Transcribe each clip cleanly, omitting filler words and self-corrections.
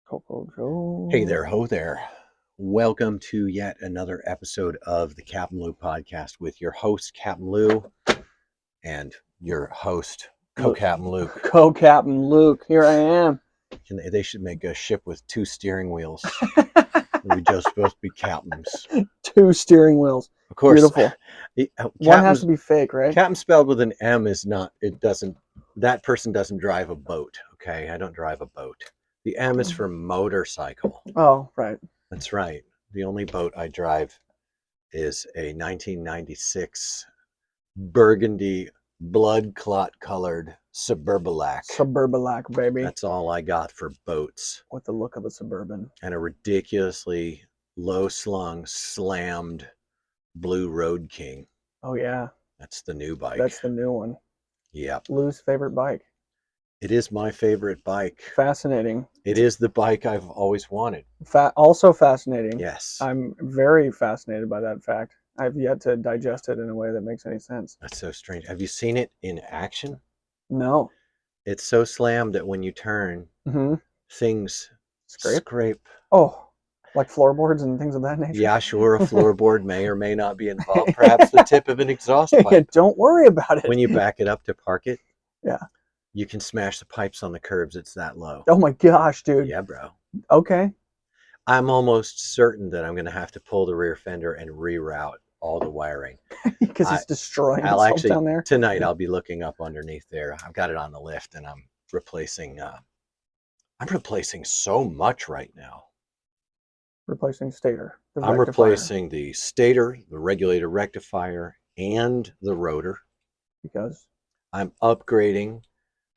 Coco Joe. Hey there, ho there. Welcome to yet another episode of the CapmLew podcast with your host, CapmLew, and your host, Co-Captain Luke. Co-Captain Luke, here I am. They should make a ship with two steering wheels. We just supposed to be captains. Two steering wheels. Of course. Beautiful. One has to be fake, right? Captain spelled with an M is not, that person doesn't drive a boat, okay? I don't drive a boat. The M is for motorcycle. Oh, right. That's right. The only boat I drive is a 1996 burgundy blood clot colored Suburbalac. Suburbalac, baby. That's all I got for boats. With the look of a Suburban. And a ridiculously low slung, slammed blue Road King. Oh, yeah. That's the new bike. That's the new one. Yep. Lou's favorite bike. It is my favorite bike. Fascinating. It is the bike I've always wanted. Also fascinating. Yes. I'm very fascinated by that fact. I've yet to digest it in a way that makes any sense. That's so strange. Have you seen it in action? No. It's so slammed that when you turn, things scrape. Oh, like floorboards and things of that nature? Yeah, sure. A floorboard may or may not be involved. Perhaps the tip of an exhaust pipe. Don't worry about it. When you back it up to park it, yeah, you can smash the pipes on the curbs. It's that low. Oh my gosh, dude. Yeah, bro. Okay. I'm almost certain that I'm going to have to pull the rear fender and reroute all the wiring. Because it's destroying itself down there. Tonight I'll be looking up underneath there. I've got it on the lift and I'm replacing so much right now. Replacing stator. I'm replacing the stator, the regulator rectifier, and the rotor. Because? I'm upgrading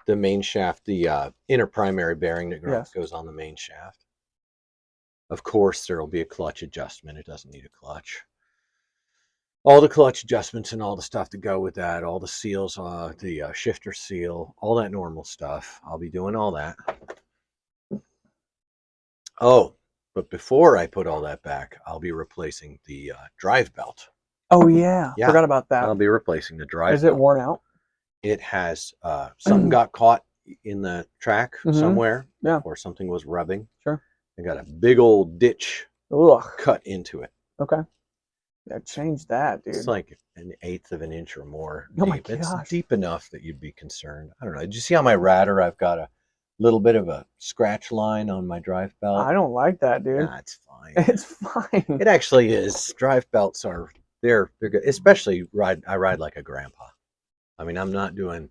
the main shaft, the inner primary bearing that goes on the main shaft. Of course, there will be a clutch adjustment. It doesn't need a clutch. All the clutch adjustments and all the stuff to go with that, all the seals, the shifter seal, all that normal stuff. I'll be doing all that. Oh, but before I put all that back, I'll be replacing the drive belt. Oh, yeah. Forgot about that. I'll be replacing the drive belt. Is it worn out? It has, something got caught in the track somewhere. Yeah. Or something was rubbing. Sure. I got a big old ditch cut into it. Okay. Yeah, change that, dude. It's like an eighth of an inch or more deep. Oh my gosh. It's deep enough that you'd be concerned. I don't know. Did you see on my radar I've got a little bit of a scratch line on my drive belt? I don't like that, dude. Nah, it's fine. It's fine. It actually is. Drive belts they're good. Especially I ride like a grandpa. I mean, I'm not doing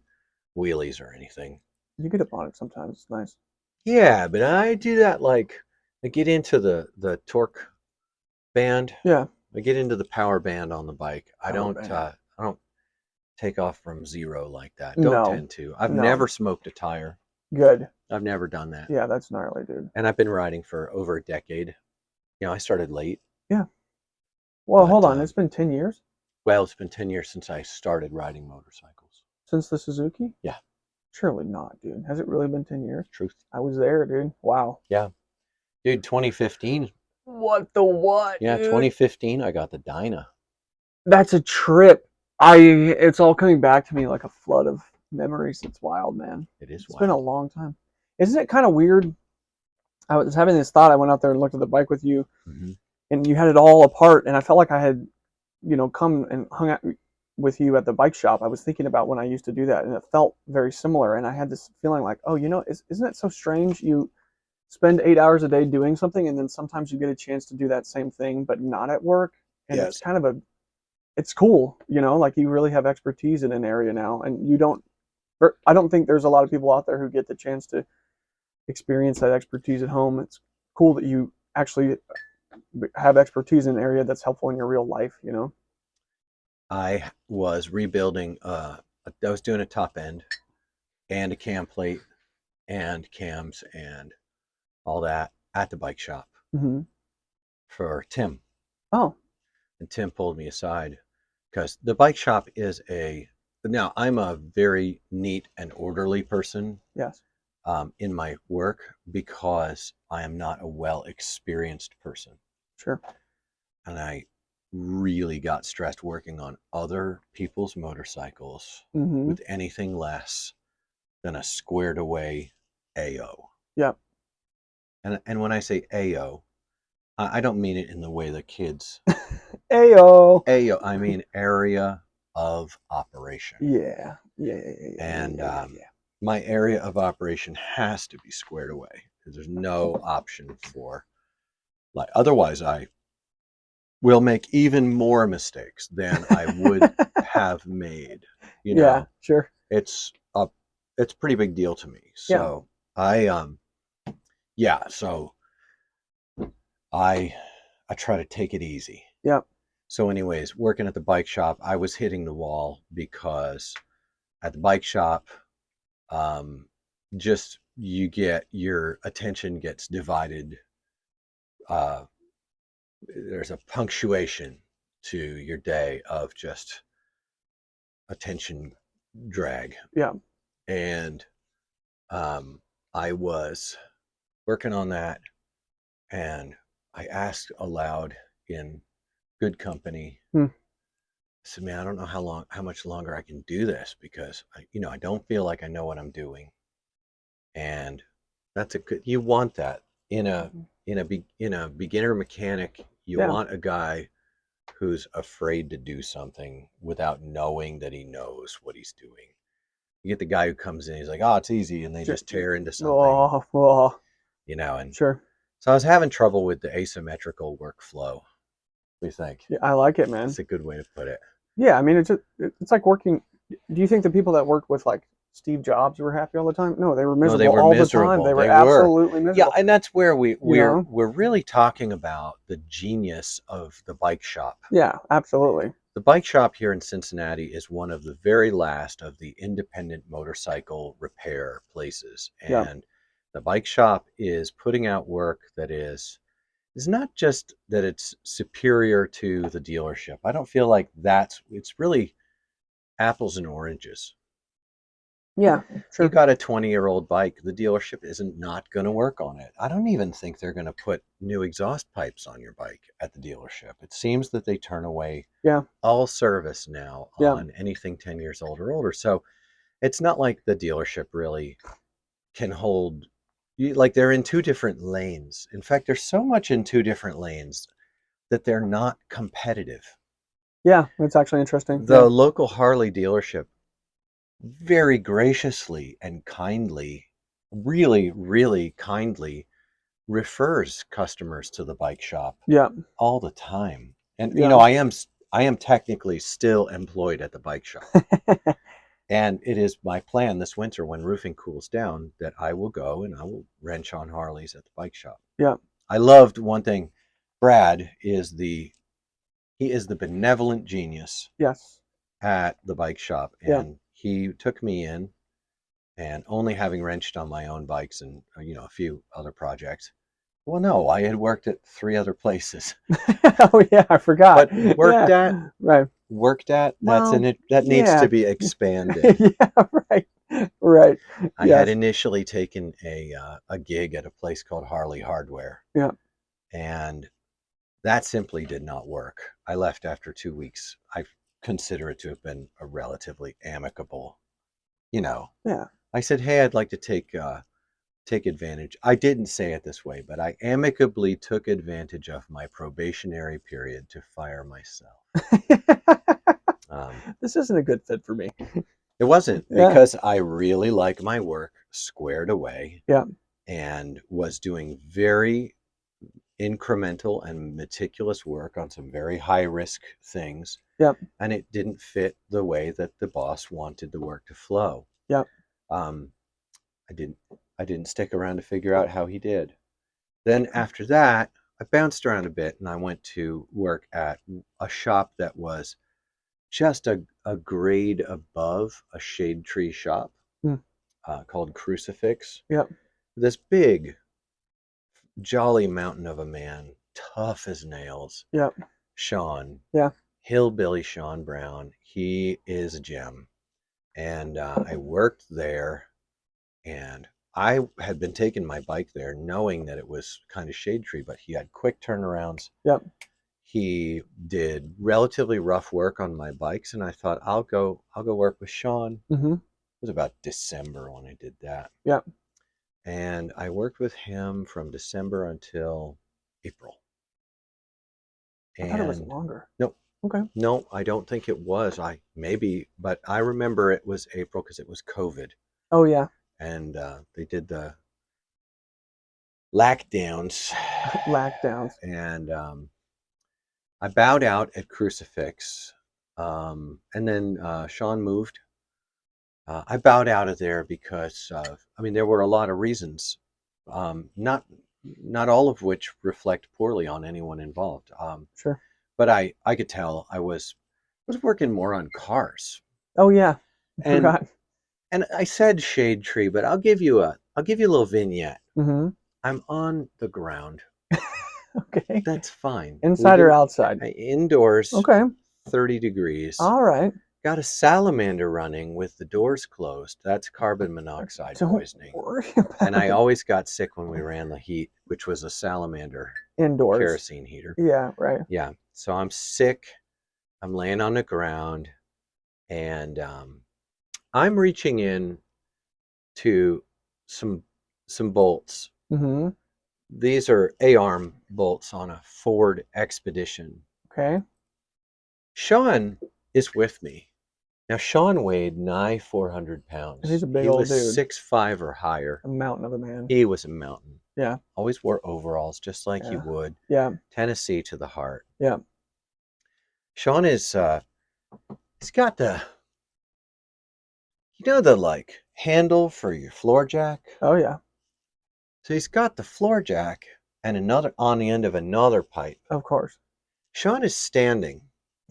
wheelies or anything. You get up on it sometimes. It's nice. Yeah, but I do that I get into the torque band. Yeah. I get into the power band on the bike. I don't take off from zero like that. Don't tend to. I've never smoked a tire. Good. I've never done that. Yeah, that's gnarly, dude. And I've been riding for over a decade. I started late. Yeah. Well, hold on. It's been 10 years? Well, it's been 10 years since I started riding motorcycles. Since the Suzuki? Yeah. Surely not, dude. Has it really been 10 years? Truth. I was there, dude. Wow. Yeah. Dude, 2015. What the what? Yeah, dude? 2015, I got the Dyna. That's a trip. It's all coming back to me like a flood of memories. It's wild, man. It is wild. It's been a long time. Isn't it kind of weird? I was having this thought. I went out there and looked at the bike with you, and you had it all apart, and I felt like I had, come and hung out with you at the bike shop. I was thinking about when I used to do that, and it felt very similar, and I had this feeling like, oh, isn't it so strange? You spend 8 hours a day doing something, and then sometimes you get a chance to do that same thing, but not at work. And yes. It's kind of it's cool, like you really have expertise in an area now, and I don't think there's a lot of people out there who get the chance to experience that expertise at home. It's cool that you actually have expertise in an area that's helpful in your real life, I was rebuilding, I was doing a top end and a cam plate and cams and all that at the bike shop for Tim. Oh. And Tim pulled me aside because the bike shop is now I'm a very neat and orderly person. Yes. In my work because I am not a well-experienced person. Sure. And I really got stressed working on other people's motorcycles with anything less than a squared away AO. Yep. And when I say AO, I don't mean it in the way the kids. Ayo. AO, I mean area of operation. Yeah. And my area of operation has to be squared away because there's no option for, like, otherwise I will make even more mistakes than I would have made. You know, Yeah, sure. it's a pretty big deal to me. Yeah. So so I try to take it easy. Yeah. So anyways, working at the bike shop, I was hitting the wall because at the bike shop, just your attention gets divided. There's a punctuation to your day of just attention drag. Yeah. And I was working on that, and I asked aloud in good company. I said, man, I don't know how much longer I can do this, because I don't feel like I know what I'm doing. And that's you want that in a beginner mechanic. You want a guy who's afraid to do something without knowing that he knows what he's doing. You get the guy who comes in, he's like, oh, it's easy, and they just tear into something. And Sure. So I was having trouble with the asymmetrical workflow. What do you think? Yeah, I like it, man. That's a good way to put it. Yeah, I mean, it's like working. Do you think the people that worked with like Steve Jobs were happy all the time? No, they were miserable they were all miserable. the time. They were absolutely miserable. Yeah, and that's where we're really talking about the genius of the bike shop. Yeah, absolutely. The bike shop here in Cincinnati is one of the very last of the independent motorcycle repair places. And the bike shop is putting out work that is not just that it's superior to the dealership. I don't feel like it's really apples and oranges. Yeah, sure. You got a 20-year-old bike, the dealership isn't not going to work on it. I don't even think they're going to put new exhaust pipes on your bike at the dealership. It seems that they turn away all service now on anything 10 years old or older. So it's not like the dealership really can hold, like, they're in two different lanes. In fact, there's so much in two different lanes that they're not competitive. Yeah, it's actually interesting. The local Harley dealership very graciously and kindly, really, really kindly, refers customers to the bike shop all the time. And I am technically still employed at the bike shop. And it is my plan this winter, when roofing cools down, that I will go and I will wrench on Harleys at the bike shop. Yeah. I loved one thing. Brad is the benevolent genius. Yes. At the bike shop. And he took me in, and only having wrenched on my own bikes and a few other projects. Well, no, I had worked at 3 other places. Oh yeah, I forgot. But worked at. That needs to be expanded. Right. I had initially taken a gig at a place called Harley Hardware. Yeah. And that simply did not work. I left after 2 weeks. I consider it to have been a relatively amicable, I said, hey, I'd like to take advantage. I didn't say it this way, but I amicably took advantage of my probationary period to fire myself. This isn't a good fit for me. It wasn't, because I really like my work squared away. Yeah. And was doing very incremental and meticulous work on some very high risk things. Yep. And it didn't fit the way that the boss wanted the work to flow. Yep. I didn't stick around to figure out how he did. Then after that, I bounced around a bit, and I went to work at a shop that was just a grade above a shade tree shop, called Crucifix. Yep. This big, jolly mountain of a man, tough as nails. Yep. Sean. Yeah. Hillbilly Sean Brown. He is a gem. And I worked there, and I had been taking my bike there knowing that it was kind of shade tree, but he had quick turnarounds. Yep. He did relatively rough work on my bikes, and I thought, I'll go work with Sean. Mm-hmm. It was about December when I did that. Yep. And I worked with him from December until April. I thought it was And longer. no, Okay. no, I don't think it was. But I remember it was April because it was COVID. Oh yeah. And they did the lockdowns. Lockdowns. And I bowed out at Crucifix. And then Sean moved. I bowed out of there because there were a lot of reasons, not all of which reflect poorly on anyone involved. Sure. But I could tell I was working more on cars. Oh yeah. I and forgot. and I said shade tree, but I'll give you a little vignette. Mm-hmm. I'm on the ground. Okay. That's fine. Inside or outside? Indoors. Okay. 30 degrees. All right. Got a salamander running with the doors closed. That's carbon monoxide poisoning. Don't worry about And I it. always got sick when we ran the heat, which was a salamander Indoors. kerosene heater. Yeah, right. Yeah. So I'm sick. I'm laying on the ground, and I'm reaching in to some bolts. Mm-hmm. These are A-arm bolts on a Ford Expedition. Okay. Sean is with me. Now, Sean weighed nigh 400 pounds. He's a big he old was dude. 6'5" or higher. A mountain of a man. He was a mountain. Yeah. Always wore overalls, just like Yeah. he would. Yeah. Tennessee to the heart. Yeah. Sean is, he's got the, the like handle for your floor jack. Oh yeah. So he's got the floor jack and another on the end of another pipe. Of course. Sean is standing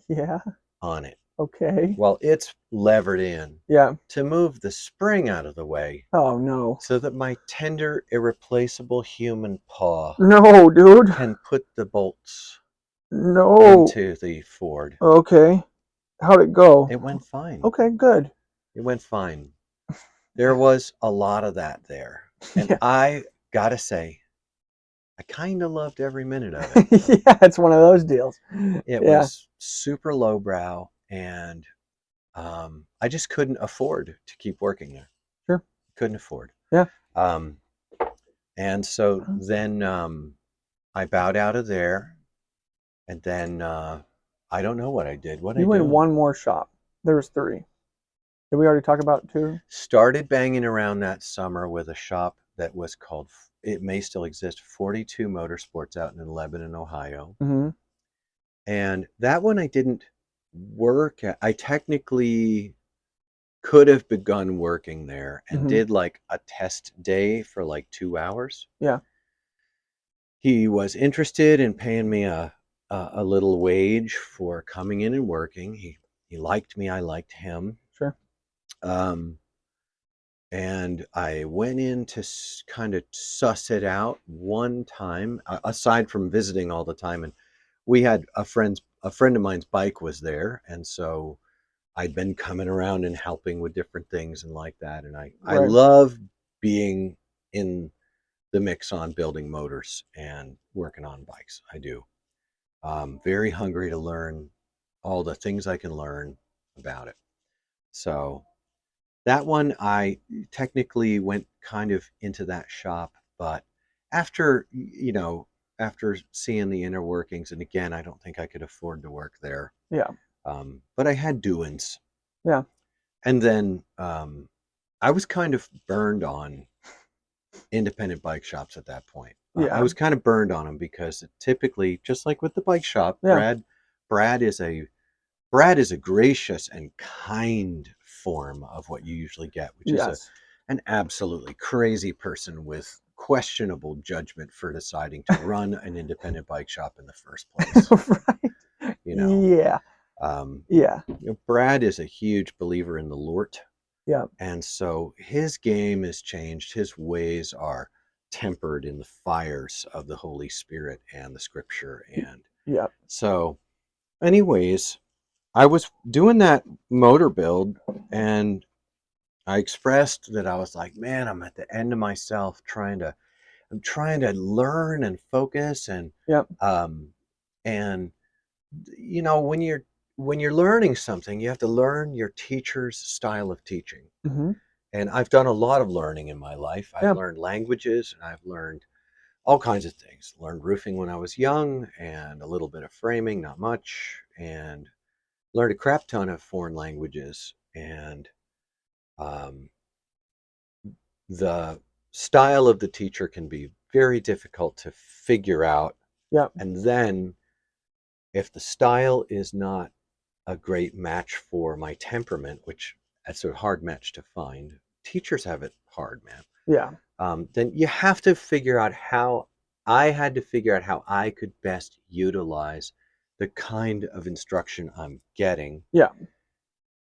Yeah. on it Okay. while it's levered in. Yeah. To move the spring out of the way. Oh no. So that my tender, irreplaceable human paw No, dude. can put the bolts No. into the Ford. Okay. How'd it go? It went fine. Okay, good. It went fine. There was a lot of that there. And Yeah. I gotta say, I kind of loved every minute of it. Yeah, it's one of those deals. It was super lowbrow, and I just couldn't afford to keep working there. Sure. Couldn't afford. Yeah. And so then I bowed out of there, and then I don't know what I did. What you I went do? one more shop. There was 3. Did we already talk about 2? Started banging around that summer with a shop that was called, it may still exist, 42 Motorsports out in Lebanon, Ohio. Mm-hmm. And that one I didn't work at. I technically could have begun working there and did like a test day for like 2 hours. Yeah. He was interested in paying me a little wage for coming in and working. He liked me. I liked him. Sure. And I went in to kind of suss it out one time, aside from visiting all the time. And we had a friend of mine's bike was there. And so I'd been coming around and helping with different things and like that. And I love being in the mix on building motors and working on bikes. I do. Very hungry to learn all the things I can learn about it. So that one, I technically went kind of into that shop, but after seeing the inner workings, and again, I don't think I could afford to work there. Yeah. But I had doings. Yeah. And then I was kind of burned on independent bike shops at that point. Yeah. I was kind of burned on them because typically, just like with the bike shop, Brad is a gracious and kind form of what you usually get, which is an absolutely crazy person with questionable judgment for deciding to run an independent bike shop in the first place. Right. Yeah. Brad is a huge believer in the Lord. Yeah. And so his game has changed. His ways are tempered in the fires of the Holy Spirit and the Scripture. And so anyways, I was doing that motor build, and I expressed that I was like, man, I'm at the end of myself I'm trying to learn and focus. And, and when you're learning something, you have to learn your teacher's style of teaching. Mm-hmm. And I've done a lot of learning in my life. I've learned languages, and I've learned all kinds of things. Learned roofing when I was young, and a little bit of framing, not much, and learned a crap ton of foreign languages. And the style of the teacher can be very difficult to figure out. Yeah. And then if the style is not a great match for my temperament, which that's a hard match to find. Teachers have it hard, man. Yeah. Then you have to figure out I had to figure out how I could best utilize the kind of instruction I'm getting. Yeah.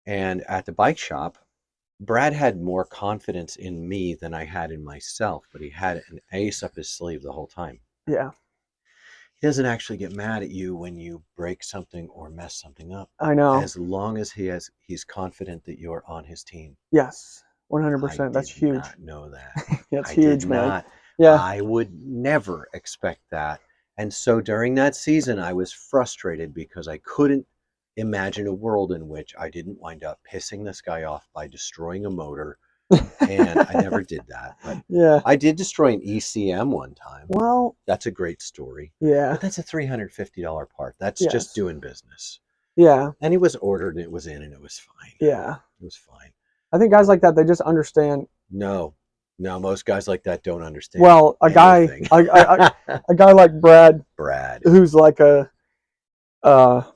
And at the bike shop, Brad had more confidence in me than I had in myself, but he had an ace up his sleeve the whole time. Yeah. He doesn't actually get mad at you when you break something or mess something up. I know. As long as he's confident that you're on his team. Yes. 100%. That's huge. I did not know that. That's huge, man. Not. Yeah. I would never expect that. And so during that season, I was frustrated because I couldn't imagine a world in which I didn't wind up pissing this guy off by destroying a motor. And I never did that. But yeah. I did destroy an ECM one time. Well, that's a great story. Yeah. But that's a $350 part. That's just doing business. Yeah. And it was ordered and it was in and it was fine. Yeah. It was fine. I think guys like that, they just understand. No, most guys like that don't understand. Well, a guy like Brad, who's like a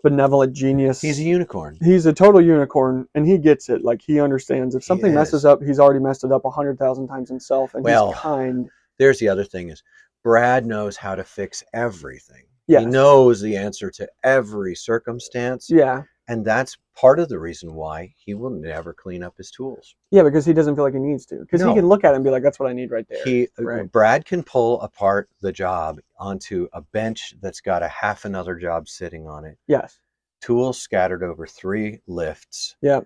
benevolent genius. He's a unicorn. He's a total unicorn, and he gets it. Like, he understands if something messes up, he's already messed it up 100,000 times himself, and he's kind. There's the other thing is Brad knows how to fix everything. Yes. He knows the answer to every circumstance. Yeah. And that's part of the reason why he will never clean up his tools. Yeah, because he doesn't feel like he needs to. Because he can look at it and be like, that's what I need right there. Brad can pull apart the job onto a bench that's got a half another job sitting on it. Yes. Tools scattered over 3 lifts. Yeah.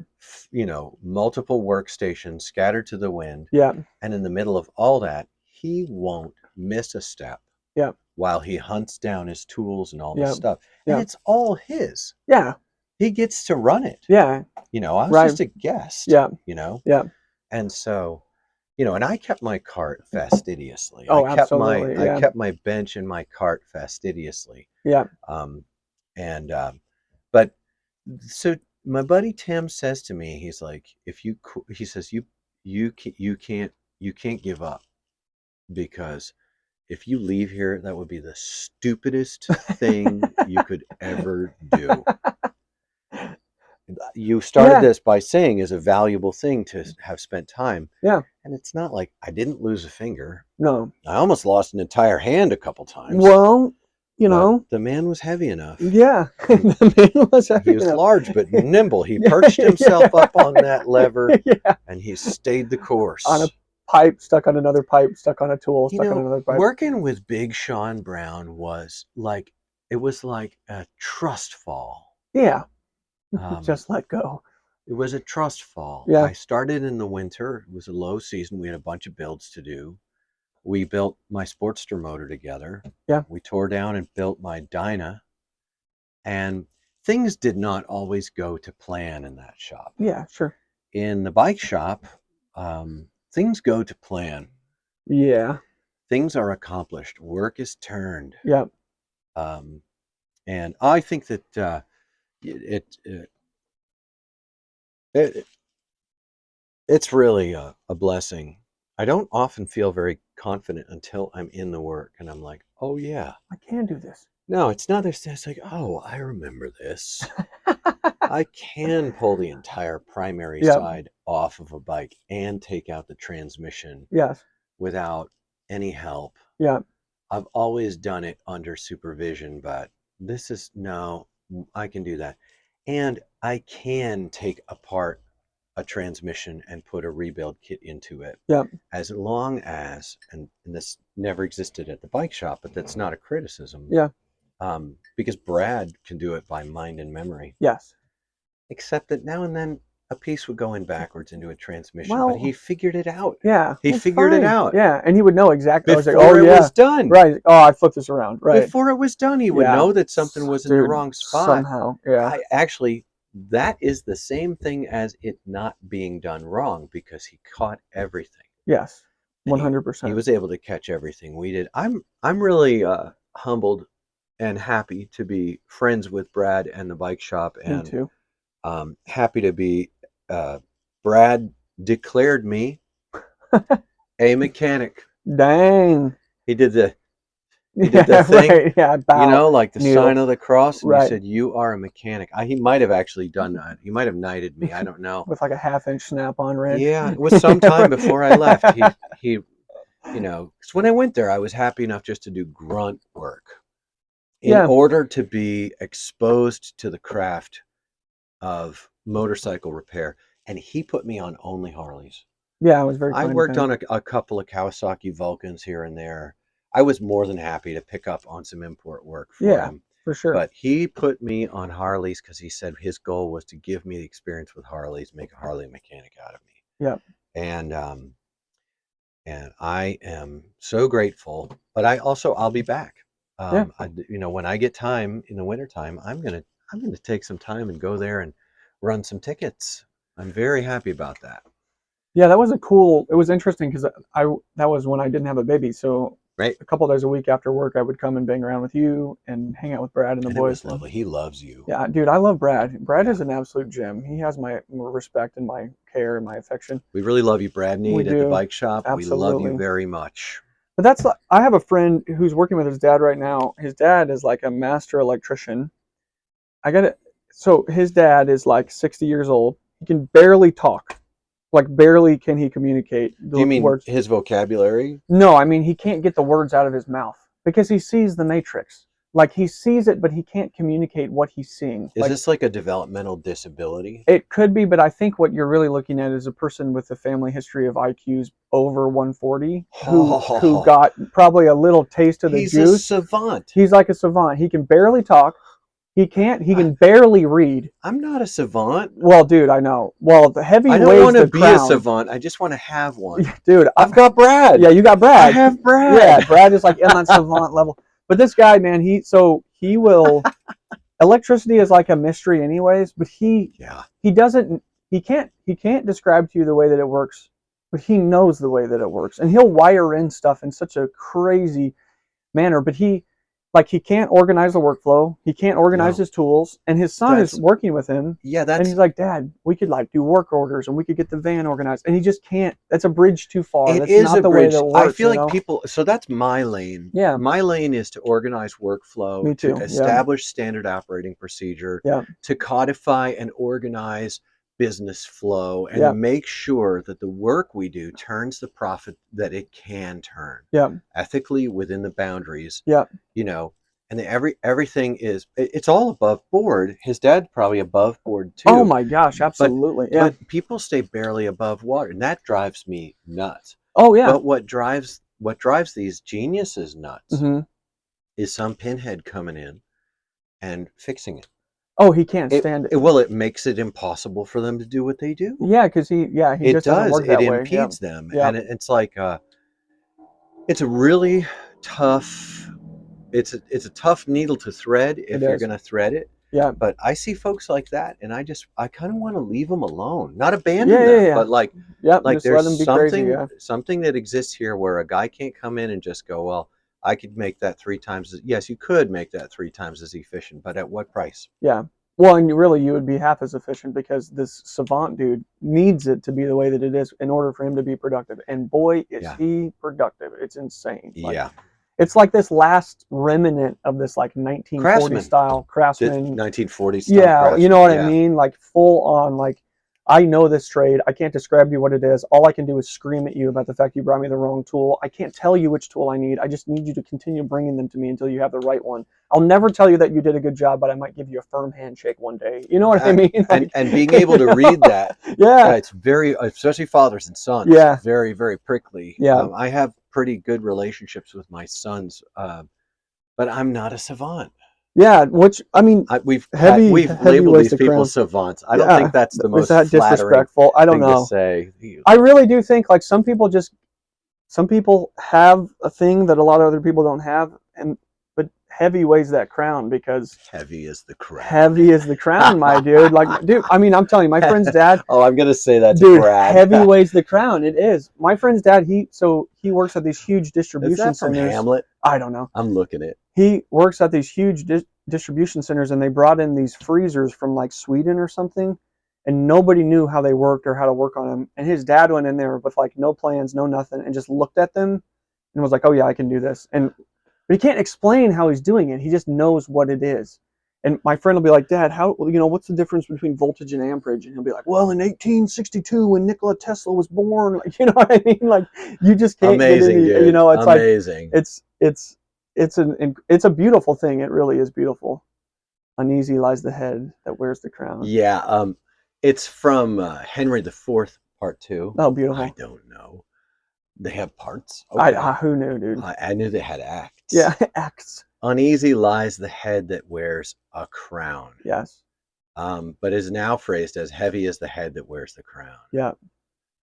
Multiple workstations scattered to the wind. Yeah. And in the middle of all that, he won't miss a step. Yeah. While he hunts down his tools and all this stuff. And it's all his. Yeah. He gets to run it. Yeah. I was just a guest. Yeah. Yeah. And so, and I kept my cart fastidiously. Oh, I kept absolutely. I kept my bench and my cart fastidiously. Yeah. But so my buddy Tim says to me, he's like, he says, you can't give up, because if you leave here, that would be the stupidest thing you could ever do. You started this by saying is a valuable thing to have spent time. Yeah. And it's not like I didn't lose a finger. No. I almost lost an entire hand a couple times. Well, the man was heavy enough. Yeah. The man was heavy enough. He was large but nimble. He perched himself up on that lever and he stayed the course. On a pipe, stuck on another pipe, stuck on a tool, stuck on another pipe. Working with Big Sean Brown was like a trust fall. Yeah. Just let go. It was a trust fall. Yeah. I started in the winter. It was a low season. We had a bunch of builds to do. We built my Sportster motor together. Yeah. We tore down and built my Dyna. And things did not always go to plan in that shop. Yeah, sure. In the bike shop, things go to plan. Yeah. Things are accomplished. Work is turned. Yeah. And I think that it's really a blessing. I don't often feel very confident until I'm in the work and I'm like, oh yeah, I can do this. No, it's not this. It's like, oh, I remember this. I can pull the entire primary side off of a bike and take out the transmission without any help. Yeah. I've always done it under supervision, but this is, no, I can do that. And I can take apart a transmission and put a rebuild kit into it. Yeah. As long as, and this never existed at the bike shop, but that's not a criticism. Yeah. Because Brad can do it by mind and memory. Yes. Except that now and then a piece would go in backwards into a transmission, well, but he figured it out. Yeah. He figured it out. Yeah. And he would know exactly. Before it was done. Right. Oh, I flipped this around. Right. Before it was done, he would know that something was in the wrong spot. Somehow. Yeah. I actually, that is the same thing as it not being done wrong, because he caught everything. Yes, And 100%. He was able to catch everything we did. I'm really humbled and happy to be friends with Brad and the bike shop, Me and too. happy to be. Brad declared me a mechanic. Dang. He did the Yeah, thing, right. Yeah, you know, like the kneel. sign of the cross, and Right. he said, "You are a mechanic." He might have actually done that. He might have knighted me. I don't know. With like a 1/2-inch snap-on wrench. Yeah, it was some time before I left. He, you know, because when I went there, I was happy enough just to do grunt work in Yeah. order to be exposed to the craft of motorcycle repair. And he put me on only Harleys. Yeah, I was very I kind worked of on a couple of Kawasaki Vulcans here and there. I was more than happy to pick up on some import work for him. For sure. But he put me on Harleys because he said his goal was to give me the experience with Harleys, make a Harley mechanic out of me. Yeah. And I am so grateful. But I'll be back. Yeah. You know, when I get time in the wintertime, I'm gonna take some time and go there and run some tickets. I'm very happy about that. Yeah, that was it was interesting because that was when I didn't have a baby. So Right. a couple days a week after work, I would come and bang around with you and hang out with Brad and the And boys. it was lovely. He loves you. Yeah, dude, I love Brad. Brad is an absolute gem. He has my respect and my care and my affection. We really love you, Brad Need, at the bike shop. Absolutely. We love you very much. But I have a friend who's working with his dad right now. His dad is like a master electrician. So his dad is like 60 years old. He can barely talk. Like barely can he communicate the Do you mean words. his vocabulary? No, I mean he can't get the words out of his mouth because he sees the Matrix. Like he sees it, but he can't communicate what he's seeing. Is this like a developmental disability? It could be, but I think what you're really looking at is a person with a family history of IQs over 140 who got probably a little taste of the juice. He's a savant. He's like a savant. He can barely talk. He can barely read. I'm not a savant. Well, dude, I know. Well, the heavy I don't want to be a savant. I just want to have one. Dude, I've got Brad. Yeah, you got Brad. I have Brad. Yeah, Brad is like in that savant level. But this guy, man, he will. Electricity is like a mystery, anyways. But he can't describe to you the way that it works, but he knows the way that it works, and he'll wire in stuff in such a crazy manner. But he can't organize the workflow. He can't organize his tools, and his son is working with him. Yeah, and he's like, Dad, we could like do work orders, and we could get the van organized, and he just can't. That's a bridge too far. That's not the way that works. I feel like people. So that's my lane. Yeah, my lane is to organize workflow, Me too. to establish standard operating procedure, to codify and organize business flow, and make sure that the work we do turns the profit that it can turn. Ethically within the boundaries. You know, and everything it's all above board. His dad's probably above board too. Oh my gosh, absolutely. But people stay barely above water, and that drives me nuts. Oh yeah. But what drives these geniuses nuts is some pinhead coming in and fixing it. Oh, he can't stand it. Well, it makes it impossible for them to do what they do. Yeah, because he just doesn't work that way. It impedes them, and it's like it's a really tough. It's a tough needle to thread if you're going to thread it. Yeah. But I see folks like that, and I kind of want to leave them alone, not abandon them, but like there's something that exists here where a guy can't come in and just go, well, I could make that 3 times. Yes, you could make that 3 times as efficient, but at what price? Yeah. Well, and you would be half as efficient because this savant dude needs it to be the way that it is in order for him to be productive. And boy, is he productive. It's insane. It's like this last remnant of this like 1940 style craftsman. 1940 style craftsman. You know what I mean? Like full on, like, I know this trade. I can't describe to you what it is. All I can do is scream at you about the fact you brought me the wrong tool. I can't tell you which tool I need. I just need you to continue bringing them to me until you have the right one. I'll never tell you that you did a good job, but I might give you a firm handshake one day. You know what I mean? Like, and being able to read that, it's very, especially fathers and sons, very, very prickly. I have pretty good relationships with my sons, but I'm not a savant. Yeah, which I mean, we've labeled these people savants. I don't think that's the most disrespectful. I don't know. To say. I really do think like some people have a thing that a lot of other people don't have, but heavy weighs that crown, because heavy is the crown. Heavy is the crown, my dude. Like, dude, I mean, I'm telling you, my friend's dad. Oh, I'm gonna say that to dude, Brad. Heavy weighs the crown. It is. My friend's dad. He works at these huge distribution Is that from centers. Hamlet? I don't know. I'm looking at. He works at these huge distribution centers, and they brought in these freezers from like Sweden or something, and nobody knew how they worked or how to work on them. And his dad went in there with like no plans, no nothing, and just looked at them and was like, "Oh yeah, I can do this." But he can't explain how he's doing it. He just knows what it is. And my friend will be like, "Dad, how, what's the difference between voltage and amperage?" And he'll be like, "Well, in 1862, when Nikola Tesla was born," like, you know what I mean? Like, you just can't amazing, get any, dude. it's amazing. Like, it's a beautiful thing. It really is beautiful. Uneasy lies the head that wears the crown. Yeah, it's from Henry IV, Part 2. Oh, beautiful. I don't know. They have parts? Okay. Who knew, dude? I knew they had acts. Yeah, acts. Uneasy lies the head that wears a crown. Yes. But is now phrased as heavy is the head that wears the crown. Yeah.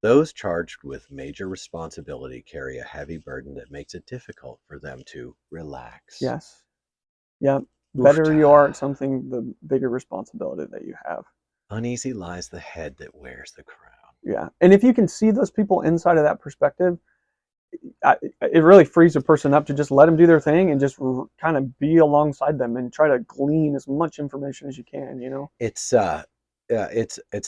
Those charged with major responsibility carry a heavy burden that makes it difficult for them to relax. Yes. Yeah. The better you are at something, the bigger responsibility that you have. Uneasy lies the head that wears the crown. Yeah. And if you can see those people inside of that perspective, it really frees a person up to just let them do their thing and just kind of be alongside them and try to glean as much information as you can, It's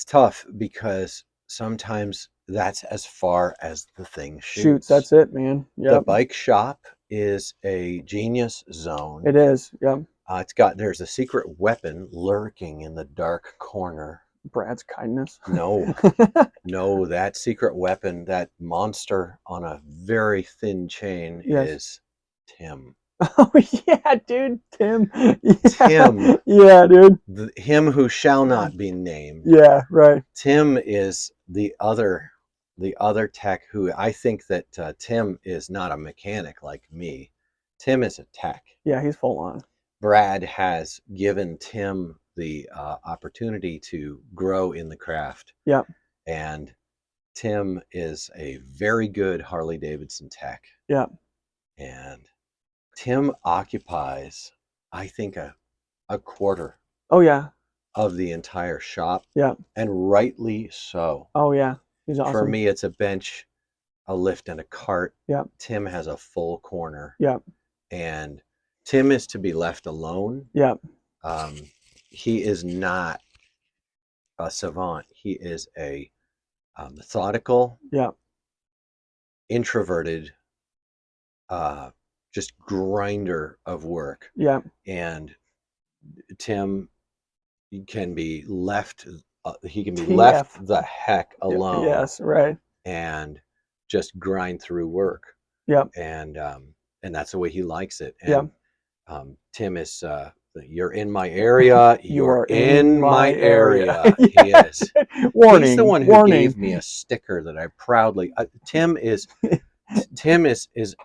tough, because sometimes that's as far as the thing shoots. That's it, man. The bike shop is a genius zone. It is. Yeah. There's a secret weapon lurking in the dark corner. Brad's kindness. No, that secret weapon, that monster on a very thin chain, is Tim. Oh yeah, dude, Tim. Yeah. Tim. Yeah, dude. Him who shall not be named. Yeah, right. Tim is the other tech, who I think that Tim is not a mechanic like me. Tim is a tech. Yeah, he's full on. Brad has given Tim the opportunity to grow in the craft. Yeah. And Tim is a very good Harley Davidson tech. Yeah. And Tim occupies, I think, a quarter. Oh yeah. Of the entire shop. Yeah. And rightly so. Oh yeah. He's awesome. For me, it's a bench, a lift, and a cart. Yeah. Tim has a full corner. Yeah. And Tim is to be left alone. Yeah. He is not a savant. He is a methodical, introverted, just grinder of work. Yeah. And Tim can be left. He can be left the heck alone. Yes, right. And just grind through work. Yeah. And that's the way he likes it. And Tim is. You're in my area. You're in my area. He is. Warning. He's the one who gave me a sticker that I proudly. Tim is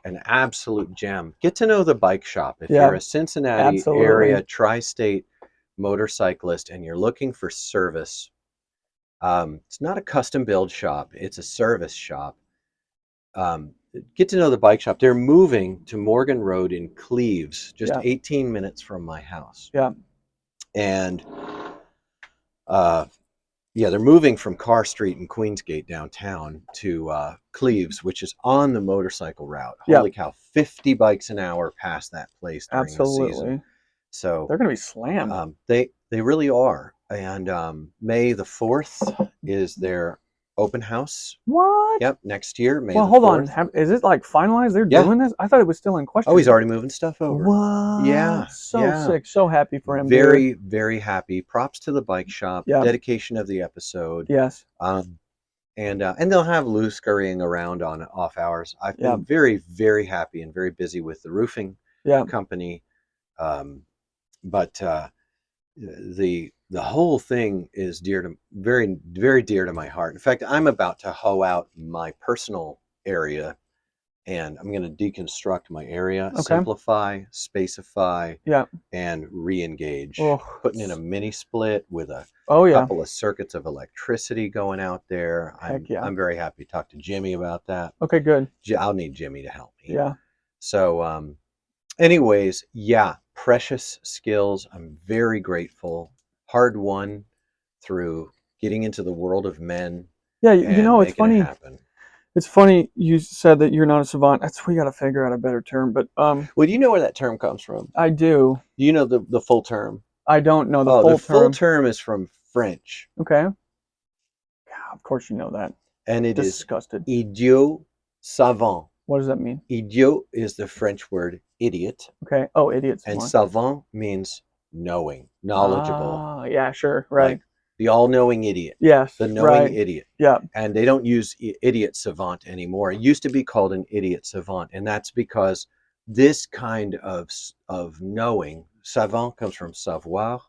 an absolute gem. Get to know the bike shop. If you're a Cincinnati area tri-state motorcyclist and you're looking for service, it's not a custom build shop. It's a service shop. Get to know the bike shop. They're moving to Morgan Road in Cleves, just 18 minutes from my house. Yeah. And they're moving from Carr Street and Queensgate downtown to Cleves, which is on the motorcycle route. Holy cow, 50 bikes an hour past that place during the season. So they're going to be slammed. They really are. And May the 4th is their open house. What? Yep, next year, May the 4th. Hold on. Is it like finalized? They're doing this? I thought it was still in question. Oh, he's already moving stuff over. What? Yeah. So sick. So happy for him. Very, very happy. Props to the bike shop. Yeah. Dedication of the episode. Yes. And they'll have Lou scurrying around on off hours. I've been very, very happy and very busy with the roofing company. But the whole thing is very, very dear to my heart. In fact, I'm about to hoe out my personal area, and I'm going to deconstruct my area, simplify, spacify, and re-engage. Putting in a mini split with a couple of circuits of electricity going out there. I'm very happy to talk to Jimmy about that. Okay, good. I'll need Jimmy to help me. Yeah. So, anyways, precious skills. I'm very grateful. Hard won through getting into the world of men. Yeah, and it's making funny. it happen. It's funny you said that you're not a savant. We got to figure out a better term. But well, do you know where that term comes from? I do. Do you know the full term? I don't know the full term. The full term is from French. Okay. Yeah, of course you know that. And it Disgusted. is idiot savant. What does that mean? Idiot is the French word idiot. Okay. Oh, idiot. And savant means knowing, knowledgeable. Ah, yeah, sure, right. Like the all-knowing idiot. Yes, the knowing idiot. Yeah. And they don't use idiot savant anymore. It used to be called an idiot savant, and that's because this kind of knowing, savant comes from savoir,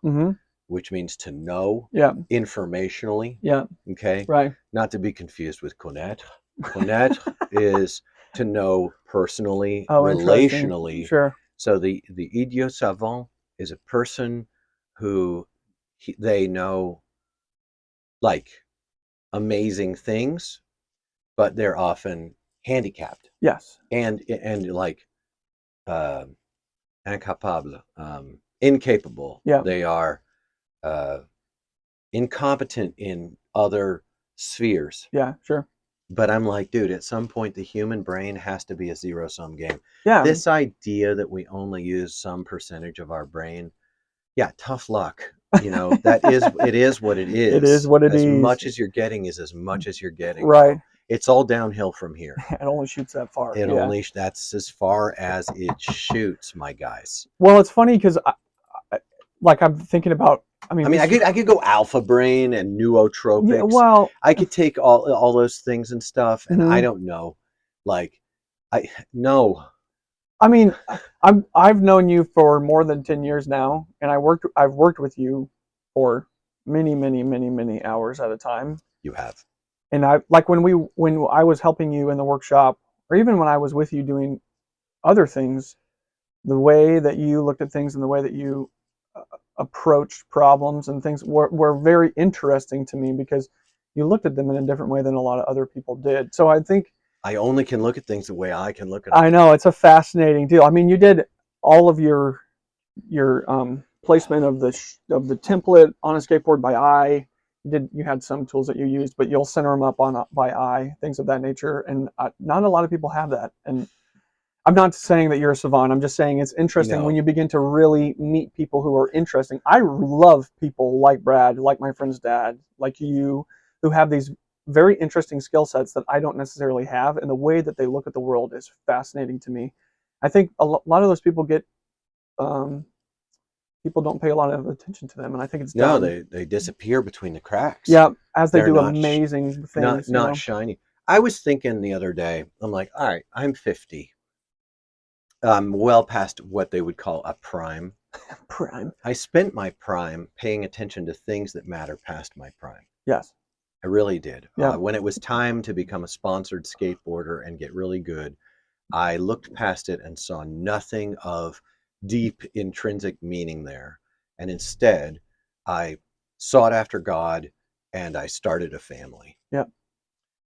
which means to know, informationally. Yeah. Okay. Right. Not to be confused with connaître. Connaître is to know personally, relationally. Sure. So the idiot savant is a person who they know like amazing things, but they're often handicapped. Yes. And like incapable, incapable. Yeah. They are incompetent in other spheres. Yeah, sure. But I'm like, dude, at some point the human brain has to be a zero-sum game. Yeah. This idea that we only use some percentage of our brain, yeah, tough luck. That is, it is what it is. It is what it is. As much as you're getting is as much as you're getting. Right. It's all downhill from here. It only shoots that far. That's as far as it shoots, my guys. Well, it's funny because I'm thinking about, I could go alpha brain and nootropics. Yeah, well, I could take all those things and stuff, and I don't know. I've known you for more than 10 years now, and I've worked with you for many, many, many, many hours at a time. You have. And when I was helping you in the workshop, or even when I was with you doing other things, the way that you looked at things and the way that you approached problems and things were very interesting to me, because you looked at them in a different way than a lot of other people did. So I think I only can look at things the way I can look at them. I know, it's a fascinating deal. You did all of your placement of the template on a skateboard by eye. You had some tools that you used, but you'll center them up by eye, things of that nature. And not a lot of people have that. And I'm not saying that you're a savant. I'm just saying it's interesting when you begin to really meet people who are interesting. I love people like Brad, like my friend's dad, like you, who have these very interesting skill sets that I don't necessarily have, and the way that they look at the world is fascinating to me. I think a lot of those people people don't pay a lot of attention to them, and I think it's dumb. No, they disappear between the cracks. Yeah, as they do amazing things. Not shiny. I was thinking the other day, I'm like, all right, I'm 50. Well past what they would call a prime. Prime. I spent my prime paying attention to things that matter past my prime. Yes. I really did. Yeah. When it was time to become a sponsored skateboarder and get really good, I looked past it and saw nothing of deep intrinsic meaning there. And instead, I sought after God and I started a family. Yeah.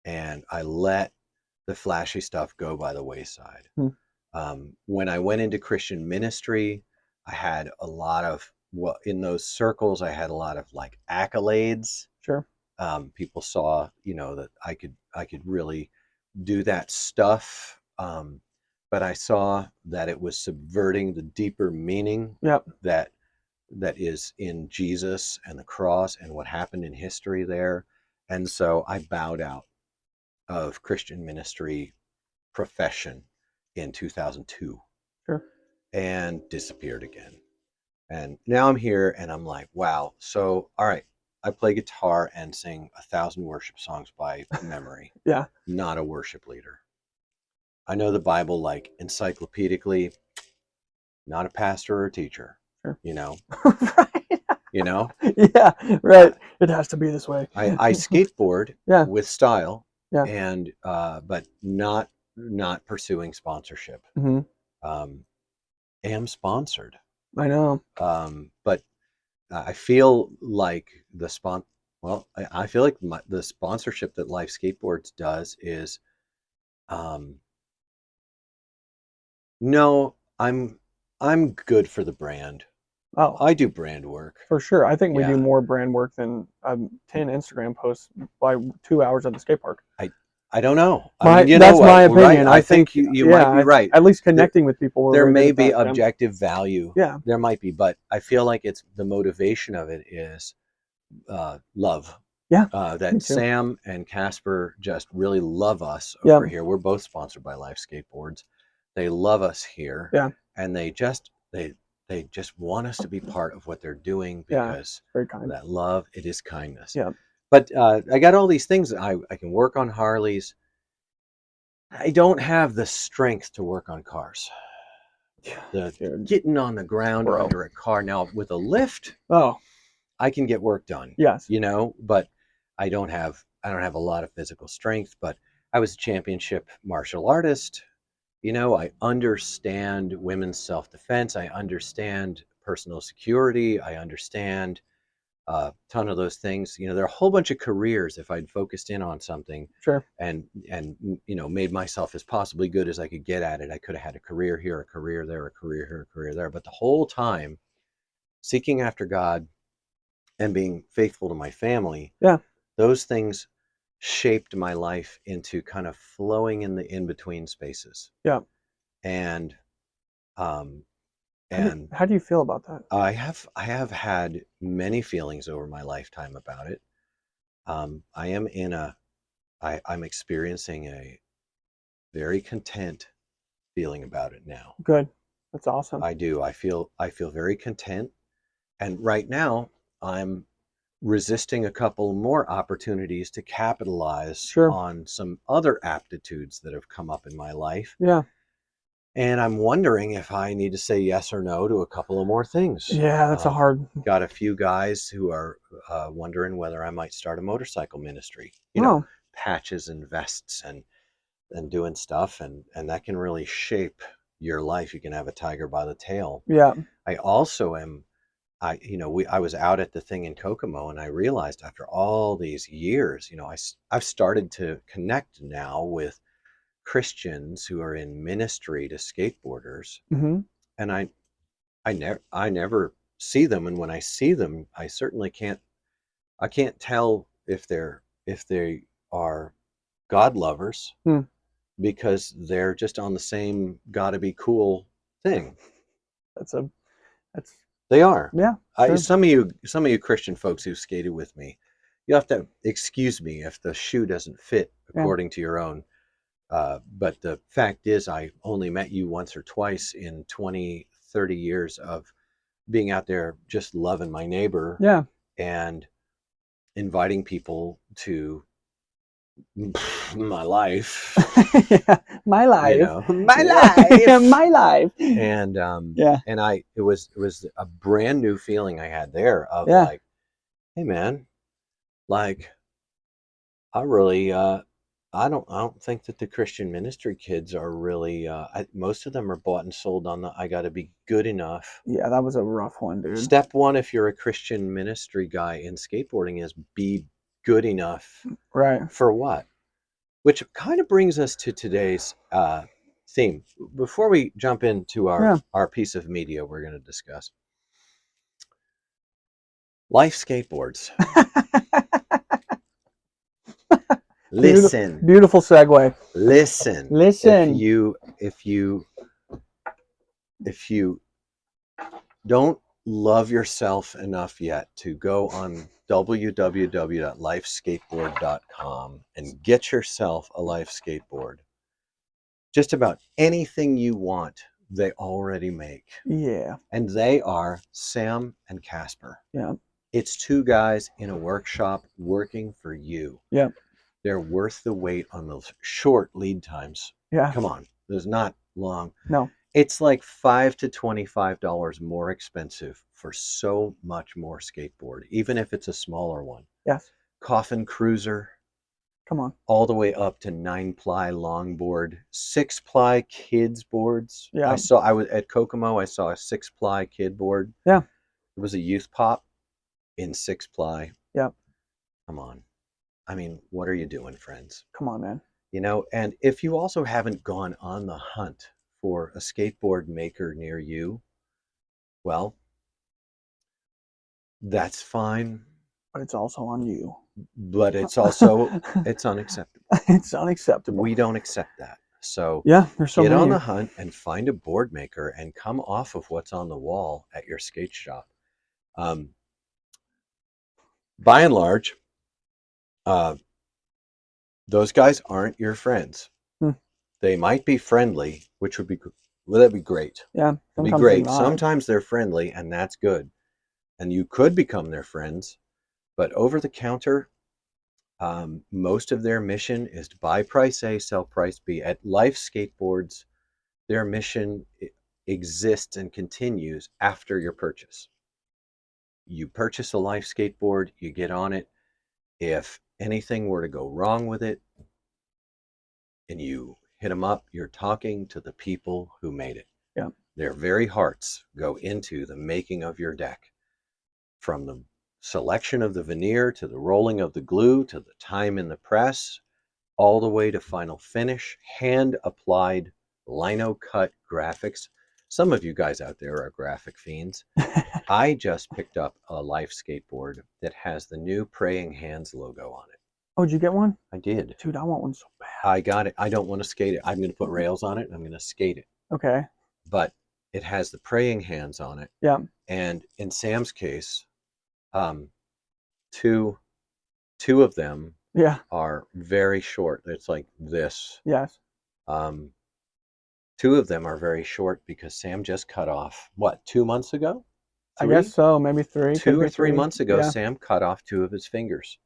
And I let the flashy stuff go by the wayside. When I went into Christian ministry, I had a lot of, in those circles, I had a lot of like accolades. Sure. People saw, that I could really do that stuff. But I saw that it was subverting the deeper meaning that is in Jesus and the cross and what happened in history there. And so I bowed out of Christian ministry profession in 2002. Sure. And disappeared again. And now I'm here and I'm like, wow. So, all right, I play guitar and sing 1,000 worship songs by memory. Yeah. Not a worship leader. I know the Bible like encyclopedically, not a pastor or a teacher. Sure. Right. Yeah, right. It has to be this way. I skateboard with style. Yeah. And but not pursuing sponsorship. Am sponsored. I know. But I feel like I feel like the sponsorship that Life Skateboards does is, no, I'm I'm good for the brand. Oh, I do brand work. for sure. I think we do Yeah. more brand work than 10 Instagram posts by 2 hours at the skate park. I don't know. I mean, you know That's what? my Right. opinion. I think you might be right. At least connecting with people, we're There very good may at be that. Yeah. objective value. Yeah. There might be, but I feel like it's the motivation of it is love. Yeah. Me That too. Sam and Casper just really love us Yeah. over here. We're both sponsored by Life Skateboards. They love us here. Yeah. And they just want us to be part of what they're doing Yeah. because Very kind. that love, it is kindness. Yeah. But I got all these things. I can work on Harleys. I don't have the strength to work on cars. The Dude. getting on the ground Bro. under a car now with a lift, Oh, I can get work done. yes. You know, but I don't have a lot of physical strength, but I was a championship martial artist. You know, I understand women's self-defense. I understand personal security. I understand a ton of those things. You know, there are a whole bunch of careers if I'd focused in on something Sure. and you know, made myself as possibly good as I could get at it. I could have had a career here, a career there, a career here, a career there. But the whole time seeking after God and being faithful to my family, Yeah. those things shaped my life into kind of flowing in the in-between spaces. Yeah. And How do you feel about that? I have had many feelings over my lifetime about it. I'm experiencing a very content feeling about it now. Good. That's awesome. I do. I feel very content. And right now I'm resisting a couple more opportunities to capitalize Sure. on some other aptitudes that have come up in my life. Yeah. And I'm wondering if I need to say yes or no to a couple of more things. Yeah, that's a hard. Got a few guys who are wondering whether I might start a motorcycle ministry. You Oh. know, patches and vests and doing stuff, and that can really shape your life. You can have a tiger by the tail. Yeah. I also am. I was out at the thing in Kokomo, and I realized after all these years, you know, I've started to connect now with Christians who are in ministry to skateboarders, Mm-hmm. and I never see them, and when I see them, I certainly can't tell if they are God lovers Hmm. because they're just on the same gotta be cool thing. That's They are. yeah. Sure. Some of you Christian folks who skated with me, you have to excuse me if the shoe doesn't fit according to your own. But the fact is, I only met you once or twice in 20, 30 years of being out there just loving my neighbor Yeah. and inviting people to my life. Yeah. My life. You know, my life. My life. And Yeah. and it was a brand new feeling I had there of Yeah. like, hey man, like I really I don't think that the Christian ministry kids are really most of them are bought and sold on the I got to be good enough. Yeah, that was a rough one, dude. Step one, if you're a Christian ministry guy in skateboarding, is be good enough. Right. For what? Which kind of brings us to today's theme. Before we jump into our piece of media we're going to discuss. Life skateboards. Listen. Beautiful segue. Listen. Listen. If you don't love yourself enough yet to go on www.lifeskateboard.com and get yourself a life skateboard, just about anything you want, they already make. Yeah. And they are Sam and Casper. Yeah. It's two guys in a workshop working for you. Yeah. They're worth the wait on those short lead times. Yeah. Come on. There's not long. No. It's like $5 to $25 more expensive for so much more skateboard, even if it's a smaller one. Yes. Coffin Cruiser. Come on. All the way up to 9-ply longboard, 6-ply kids boards. Yeah. I was at Kokomo. I saw a 6-ply kid board. Yeah. It was a youth pop in 6-ply. Yeah. Come on. I mean, what are you doing, friends? Come on, man. You know, and if you also haven't gone on the hunt for a skateboard maker near you, Well, that's fine. But it's also on you. But it's also, it's unacceptable. It's unacceptable. We don't accept that. So yeah, there's so get many. on the hunt and find a board maker and come off of what's on the wall at your skate shop. By and large, those guys aren't your friends. They might be friendly, which would be, well, that'd be great. Yeah, it'd be great. Sometimes they're friendly, and that's good. And you could become their friends. But over the counter, most of their mission is to buy price A, sell price B. At Life Skateboards, their mission exists and continues after your purchase. You purchase a Life skateboard, you get on it. If anything were to go wrong with it and you hit them up, you're talking to the people who made it. Yeah. Their very hearts go into the making of your deck, from the selection of the veneer to the rolling of the glue to the time in the press, all the way to final finish, hand applied lino cut graphics. Some of you guys out there are graphic fiends. I just picked up a Life skateboard that has the new Praying Hands logo on it. Oh, did you get one? I did. Dude, I want one so bad. I got it. I don't want to skate it. I'm going to put rails on it and I'm going to skate it. Okay. But it has the Praying Hands on it. Yeah. And in Sam's case, two of them are very short. It's like this. Yes. Two of them are very short because Sam just cut off, what, 2 months ago? 3? I guess so, maybe 3. 2 or 3 months ago, Sam cut off 2 of his fingers.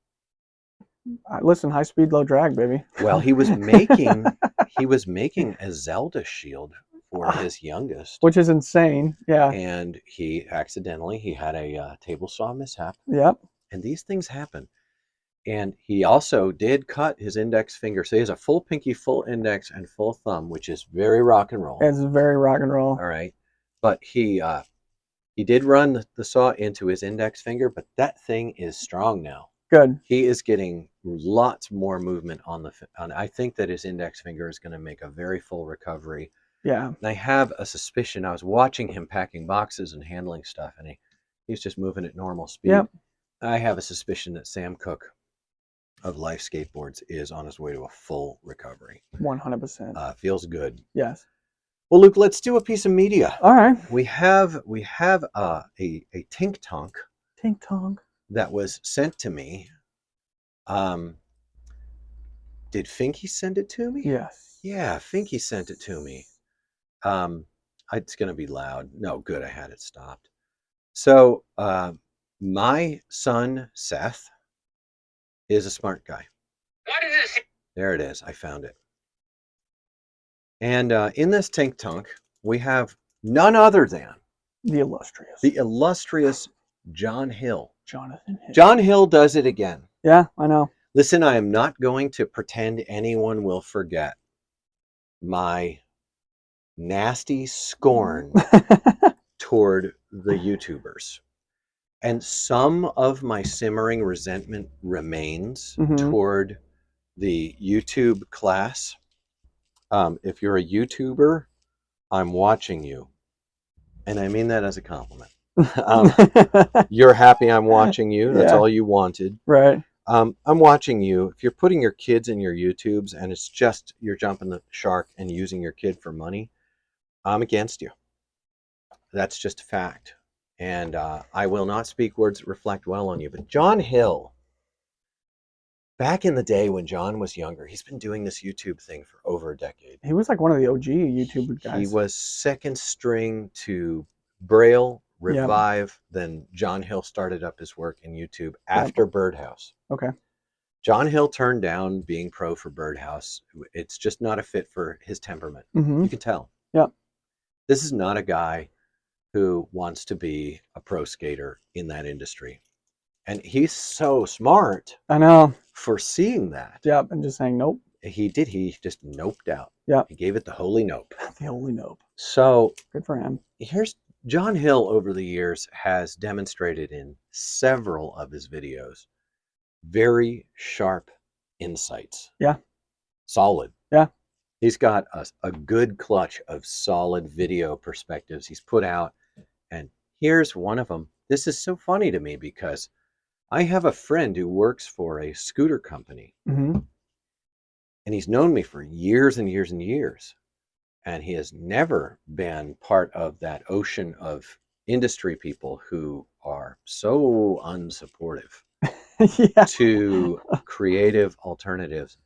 Listen, high speed, low drag, baby. Well, he was making a Zelda shield for his youngest, which is insane. Yeah. And he had a table saw mishap. Yep. And these things happen. And he also did cut his index finger. So he has a full pinky, full index, and full thumb, which is very rock and roll. It's very rock and roll. All right. But he did run the saw into his index finger, but that thing is strong now. Good. He is getting lots more movement on I think that his index finger is going to make a very full recovery. Yeah. And I have a suspicion. I was watching him packing boxes and handling stuff, and he's just moving at normal speed. Yep. I have a suspicion that Sam Cook of Life Skateboards is on his way to a full recovery. 100%. Feels good. Yes. Well, Luke, let's do a piece of media. All right. We have a Tik-Tok. Tik-Tok. That was sent to me. Did Finky send it to me? Yes. Yeah, Finky sent it to me. It's going to be loud. No, good. I had it stopped. So, my son, Seth, is a smart guy. What is this? There it is. I found it. And in this Tik-Tok, we have none other than the illustrious John Hill. Jonathan Hill. John Hill does it again. Yeah, I know. Listen, I am not going to pretend anyone will forget my nasty scorn toward the YouTubers. And some of my simmering resentment remains toward the YouTube class. If you're a YouTuber, I'm watching you. And I mean that as a compliment. You're happy I'm watching you. That's all you wanted. Right. I'm watching you. If you're putting your kids in your YouTubes and it's just you're jumping the shark and using your kid for money, I'm against you. That's just a fact. And I will not speak words that reflect well on you. But John Hill, back in the day when John was younger, he's been doing this YouTube thing for over a decade. He was like one of the OG YouTube guys. He was second string to Braille, Revive. Then John Hill started up his work in YouTube after Birdhouse. Okay. John Hill turned down being pro for Birdhouse. It's just not a fit for his temperament. You can tell. Yeah. This is not a guy who wants to be a pro skater in that industry. And he's so smart. I know. For seeing that. Yeah, and just saying nope. He did. He just noped out. Yeah. He gave it the holy nope. The holy nope. So good for him. Here's John Hill over the years has demonstrated in several of his videos very sharp insights. Yeah. Solid. Yeah. He's got a good clutch of solid video perspectives he's put out, and Here's one of them. This is so funny to me because I have a friend who works for a scooter company, and he's known me for years and years and years, and he has never been part of that ocean of industry people who are so unsupportive to creative alternatives.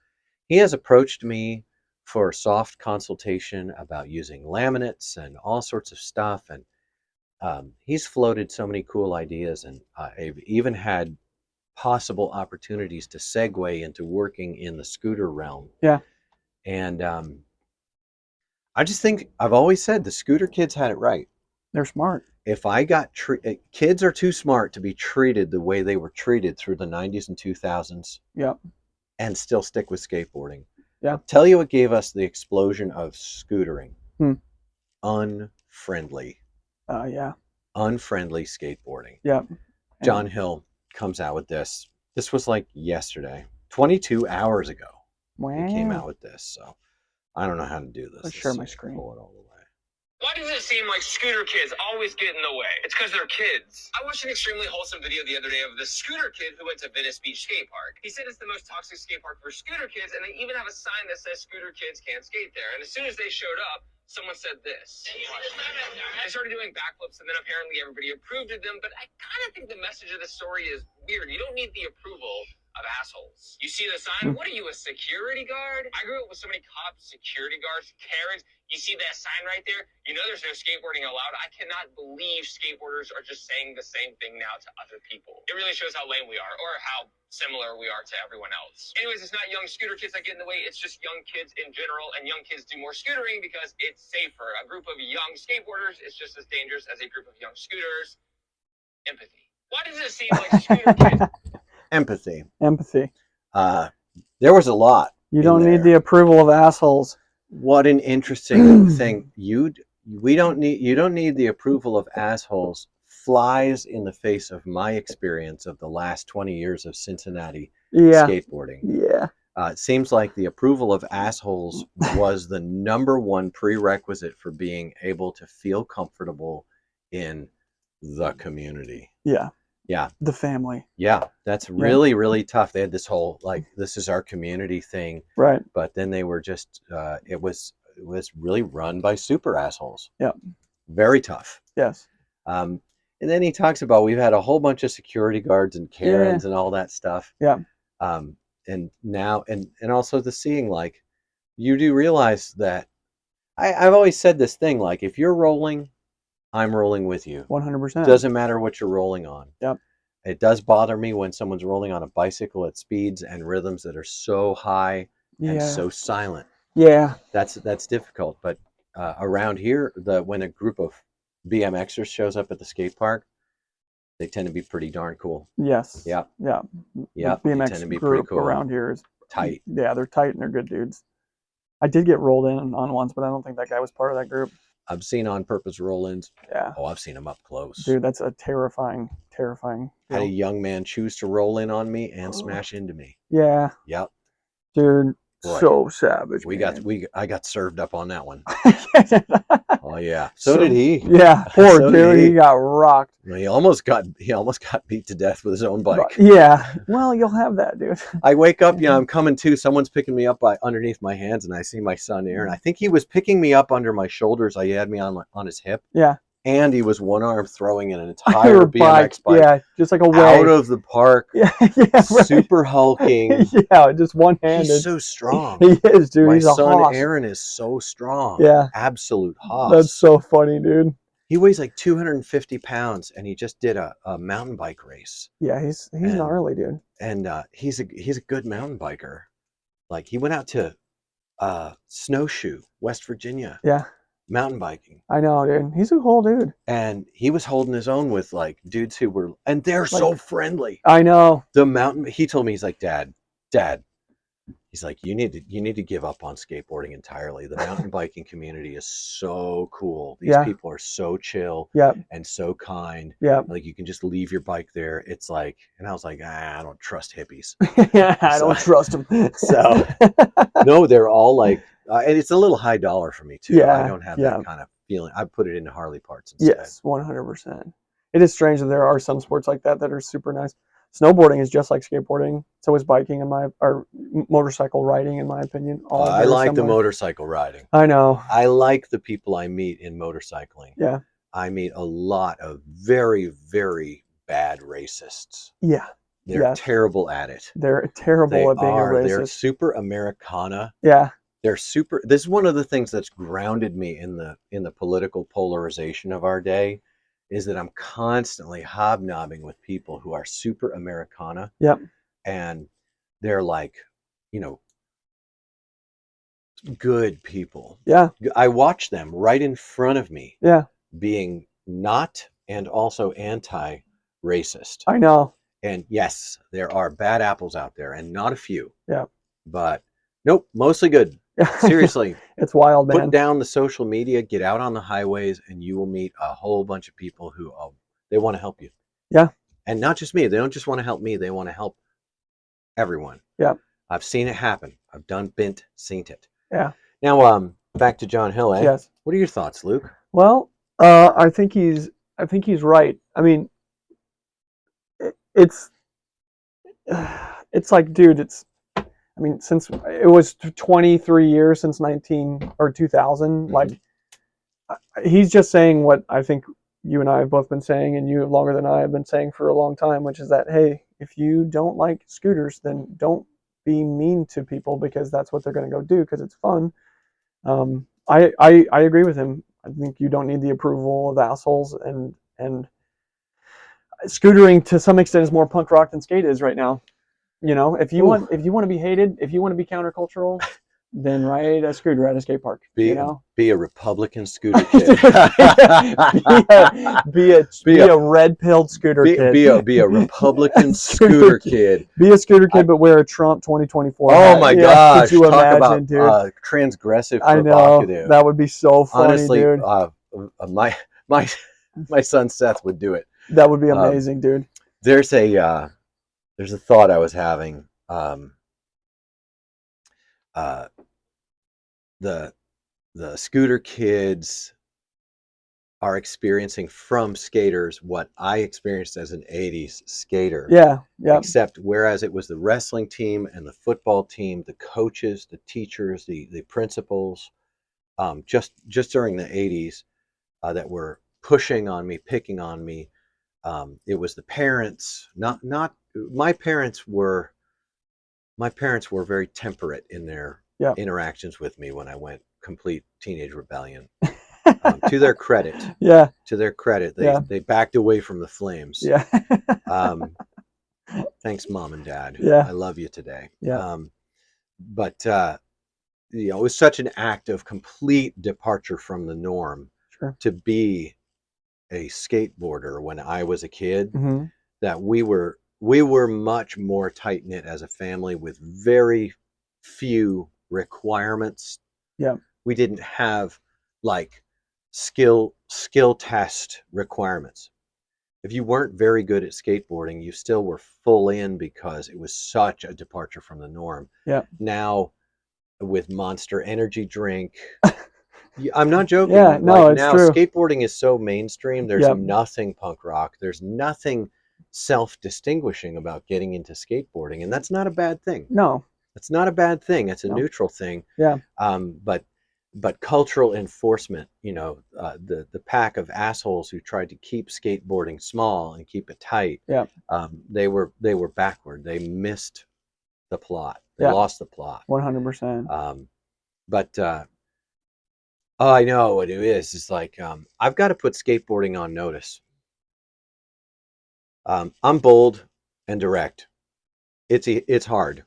He has approached me for soft consultation about using laminates and all sorts of stuff, and he's floated so many cool ideas, and I've even had possible opportunities to segue into working in the scooter realm. Yeah. And I just think I've always said the scooter kids had it right. They're smart. If I got kids are too smart to be treated the way they were treated through the 90s and 2000s. Yep. And still stick with skateboarding. Yeah. I'll tell you what gave us the explosion of scootering. Unfriendly. Yeah. Unfriendly skateboarding. Yep. John Hill comes out with this. This was like yesterday, 22 hours ago. Wow. He came out with this. So I don't know how to do this. Let's share my screen. Pull it all the way. Why does it seem like scooter kids always get in the way? It's because they're kids. I watched an extremely wholesome video the other day of the scooter kid who went to Venice Beach skate park. He said it's the most toxic skate park for scooter kids, and they even have a sign that says scooter kids can't skate there. And as soon as they showed up, someone said this. They started doing backflips, and then apparently everybody approved of them, but I kind of think the message of the story is weird. You don't need the approval of assholes. You see the sign? What are you, a security guard? I grew up with so many cops, security guards, Karens. You see that sign right there? You know there's no skateboarding allowed. I cannot believe skateboarders are just saying the same thing now to other people. It really shows how lame we are, or how similar we are to everyone else. Anyways, it's not young scooter kids that get in the way. It's just young kids in general, and young kids do more scootering because it's safer. A group of young skateboarders is just as dangerous as a group of young scooters. Empathy. Why does it seem like scooter kids... Empathy. There was a lot. You don't need the approval of assholes. What an interesting thing. You don't need the approval of assholes. Flies in the face of my experience of the last 20 years of Cincinnati skateboarding. Yeah. It seems like the approval of assholes was the #1 prerequisite for being able to feel comfortable in the community. Yeah. Yeah. The family. Yeah. That's really, really tough. They had this whole, like, this is our community thing. Right. But then they were just, it was really run by super assholes. Yeah. Very tough. Yes. And then he talks about, we've had a whole bunch of security guards and Karens and all that stuff. Yeah. And now, and also the seeing, like, you do realize that I've always said this thing, like, if you're rolling, I'm rolling with you. 100%. Doesn't matter what you're rolling on. Yep. It does bother me when someone's rolling on a bicycle at speeds and rhythms that are so high and so silent. Yeah. That's difficult. But around here, when a group of BMXers shows up at the skate park, they tend to be pretty darn cool. Yes. Yeah. Yeah. Yeah. The BMX tend to be group pretty cool. around here is tight. Yeah, they're tight and they're good dudes. I did get rolled in on once, but I don't think that guy was part of that group. I've seen on purpose roll-ins. Yeah. Oh, I've seen them up close. Dude, that's a terrifying. Had a young man choose to roll in on me and smash into me. Yeah. Yep. Dude, Boy, so savage. I got served up on that one. Oh yeah. So did he. Yeah, poor dude. He got rocked. He almost got beat to death with his own bike. Yeah. Well, you'll have that, dude. I wake up, I'm coming to. Someone's picking me up underneath my hands, and I see my son Aaron. I think he was picking me up under my shoulders. He had me on his hip. Yeah. And he was one arm throwing an entire BMX bike. Yeah, just like a wave. Out of the park. Yeah, right. Super hulking. Yeah, just one-handed. He's so strong. He is, dude. My He's a son hoss. Aaron is so strong. Yeah. Absolute hoss. That's so funny, dude. He weighs like 250 pounds, and he just did a mountain bike race. Yeah, he's gnarly, dude. And he's a good mountain biker. Like, he went out to Snowshoe, West Virginia. Yeah. Mountain biking. I know, dude. He's a cool dude. And he was holding his own with, like, dudes who were, and they're so friendly. I know. He told me, he's like, Dad, he's like, you need to give up on skateboarding entirely. The mountain biking community is so cool. These people are so chill and so kind. Yeah. Like, you can just leave your bike there. It's like, and I was like, I don't trust hippies. Yeah, I don't trust them. So, no, they're all like, and it's a little high dollar for me too. Yeah, I don't have that kind of feeling. I put it into Harley parts instead. Yes, 100%. it is strange that there are some sports like that are super nice. Snowboarding is just like skateboarding. So is biking or motorcycle riding, in my opinion. All I very like the similar. motorcycle riding. I know. I like the people I meet in motorcycling. Yeah. I meet a lot of very, very bad racists. Yeah. They're terrible at it. They're terrible at being a racist. They're super Americana. Yeah. This is one of the things that's grounded me in the political polarization of our day, is that I'm constantly hobnobbing with people who are super Americana. Yep. And they're like, good people. Yeah. I watch them right in front of me. Yeah. Being not and also anti-racist. I know. And yes, there are bad apples out there, and not a few. Yeah. But nope, mostly good. Seriously. It's wild, man. Put down the social media, get out on the highways, and you will meet a whole bunch of people who they want to help you. Yeah. And not just me. They don't just want to help me. They want to help everyone. Yeah. I've seen it happen. I've seen it. Yeah. Now, back to John Hill, eh? Yes. What are your thoughts, Luke? Well, I think he's right. I mean, it's like, dude, since it was 23 years since 2000, Mm-hmm. like, he's just saying what I think you and I have both been saying, and you longer than I have been saying for a long time, which is that, hey, if you don't like scooters, then don't be mean to people, because that's what they're going to go do, because it's fun. I agree with him. I think you don't need the approval of assholes, and scootering to some extent is more punk rock than skate is right now. If you want to be hated, if you want to be countercultural, then ride a scooter at a skate park. Be a Republican scooter kid. be a red-pilled scooter kid. Be a Republican scooter kid. Be a scooter kid, but wear a Trump 2024. Oh my gosh! Could you Talk imagine, dude? about transgressive, I provocative. know, that would be so funny. Honestly, dude. My son Seth would do it. That would be amazing, dude. There's a thought I was having. The scooter kids are experiencing from skaters what I experienced as an 80s skater. Yeah, yeah. Except whereas it was the wrestling team and the football team, the coaches, the teachers, the principals, just during the 80s that were pushing on me, picking on me. It was the parents, not my parents were very temperate in their interactions with me when I went complete teenage rebellion. To their credit, they backed away from the flames. Yeah. Thanks, Mom and Dad. Yeah. I love you today. Yeah. But it was such an act of complete departure from the norm to be a skateboarder when I was a kid. Mm-hmm. That we were much more tight knit as a family with very few requirements. Yeah. We didn't have like skill test requirements. If you weren't very good at skateboarding, you still were full in because it was such a departure from the norm. Yeah. Now with Monster Energy drink, I'm not joking. Yeah, no, it's now true. Skateboarding is so mainstream. There's nothing punk rock. There's nothing self-distinguishing about getting into skateboarding, and that's not a bad thing. No, it's not a bad thing. It's a neutral thing. Yeah. But cultural enforcement, the pack of assholes who tried to keep skateboarding small and keep it tight, they were backward. They missed the plot. They lost the plot. 100%. I know what it is. It's like I've got to put skateboarding on notice. I'm bold and direct. It's hard.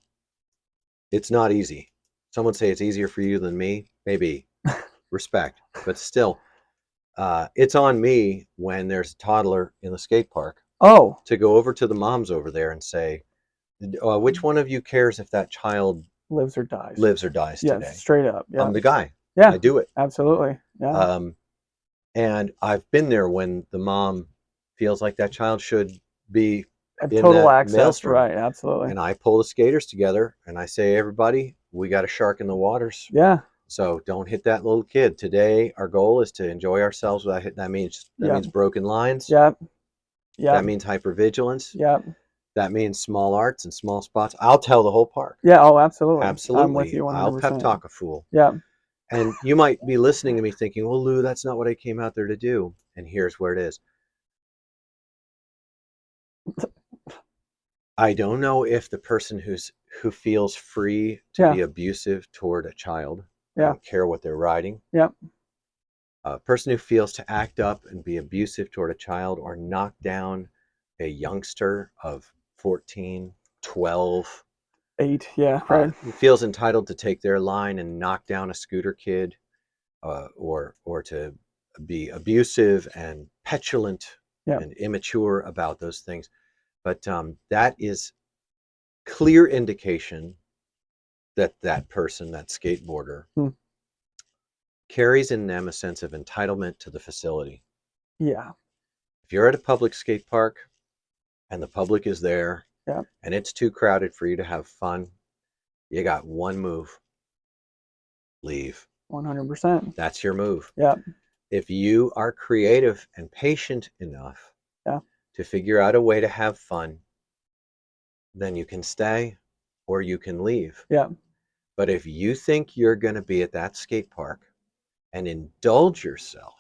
It's not easy. Some would say it's easier for you than me. Maybe. Respect. But still, it's on me when there's a toddler in the skate park. Oh. To go over to the moms over there and say, which one of you cares if that child lives or dies today? Yeah, straight up. Yeah. I'm the guy. Yeah. I do it. Absolutely. Yeah. And I've been there when the mom feels like that child should be in total access, maelstrom. right? Absolutely. And I pull the skaters together and I say, everybody, we got a shark in the waters. Yeah. So don't hit that little kid. Today, our goal is to enjoy ourselves without hitting. That means broken lines. Yeah. Yeah. That means hypervigilance. Yeah. That means small arts and small spots. I'll tell the whole park. Yeah. Oh, absolutely. Absolutely. I'm with you 100%. I'll pep talk a fool. Yeah. And you might be listening to me thinking, well, Lou, that's not what I came out there to do. And here's where it is. I don't know if the person who feels free to be abusive toward a child, I don't care what they're riding. Yeah. A person who feels to act up and be abusive toward a child or knock down a youngster of 14, 12, 8, yeah, right. Who feels entitled to take their line and knock down a scooter kid, or to be abusive and petulant and immature about those things. But that is clear indication that that person, that skateboarder, carries in them a sense of entitlement to the facility. Yeah. If you're at a public skate park and the public is there and it's too crowded for you to have fun, you got one move. Leave. 100%. That's your move. Yeah. If you are creative and patient enough to figure out a way to have fun, then you can stay or you can leave. Yeah. But if you think you're going to be at that skate park and indulge yourself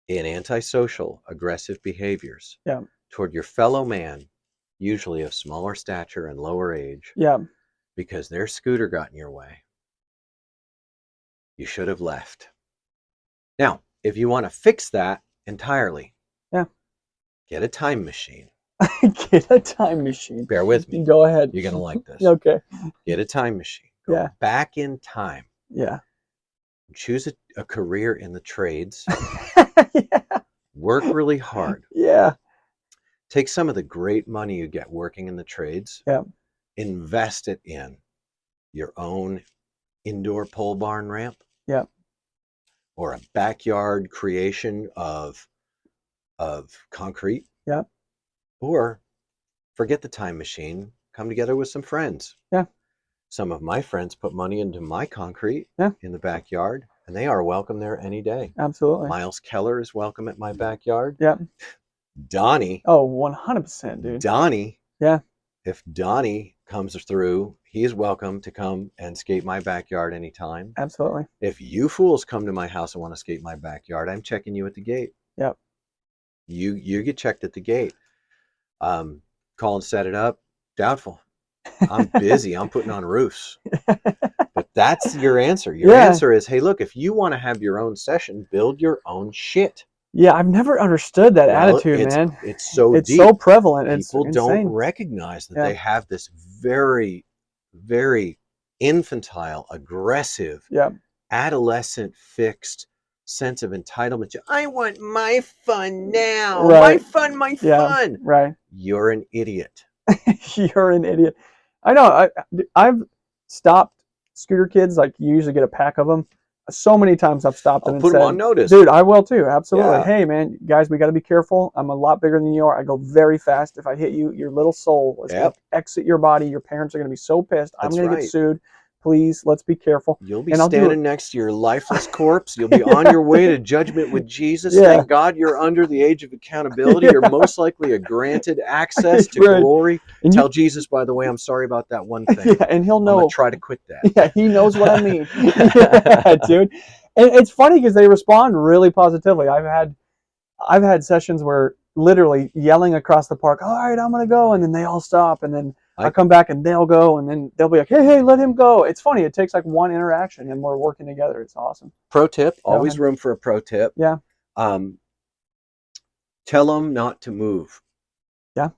in antisocial, aggressive behaviors toward your fellow man, usually of smaller stature and lower age, because their scooter got in your way, you should have left. Now, if you want to fix that entirely, get a time machine. Get a time machine. Bear with me. Go ahead. You're going to like this. Okay. Get a time machine. Go back in time. Yeah. Choose a career in the trades. Work really hard. Yeah. Take some of the great money you get working in the trades. Invest it in your own indoor pole barn ramp. Or a backyard creation of concrete. Or forget the time machine. Come together with some friends. Some of my friends put money into my concrete in the backyard, and they are welcome there any day. Absolutely. Miles Keller is welcome at my backyard. Donnie. Oh, 100%, dude. Donnie. If Donnie comes through, he's welcome to come and skate my backyard anytime. Absolutely. If you fools come to my house and want to skate my backyard, I'm checking you at the gate. You get checked at the gate. Call and set it up. Doubtful. I'm busy. I'm putting on roofs. But that's your answer. Your answer is, hey, look, if you want to have your own session, build your own shit. Yeah, I've never understood that attitude, man. It's so it's deep. so prevalent. People it's don't insane. recognize that they have this very, very infantile, aggressive, adolescent, fixed sense of entitlement. I want my fun now. My fun, my fun. Right. You're an idiot. You're an idiot. I know. I've stopped scooter kids. Like, you usually get a pack of them. So many times I've stopped them and put said, them on notice. Dude, I will too. Absolutely. Hey, man, guys, we got to be careful. I'm a lot bigger than you are. I go very fast. If I hit you, your little soul is going to exit your body. Your parents are going to be so pissed. I'm going to get sued. Please, let's be careful. You'll be standing next to your lifeless corpse. You'll be on your way to judgment with Jesus. Thank God you're under the age of accountability. You're most likely granted access to glory. And tell Jesus, by the way, I'm sorry about that one thing. And he'll know. I'm gonna try to quit that. Yeah, he knows what I mean. Dude. And it's funny because they respond really positively. I've had sessions where literally yelling across the park, all right, I'm going to go. And then they all stop. And then I come back and they'll go, and then they'll be like, hey, let him go. It's funny. It takes like one interaction and we're working together. It's awesome. Pro tip, always room for a pro tip. Yeah. Tell them not to move. Yeah.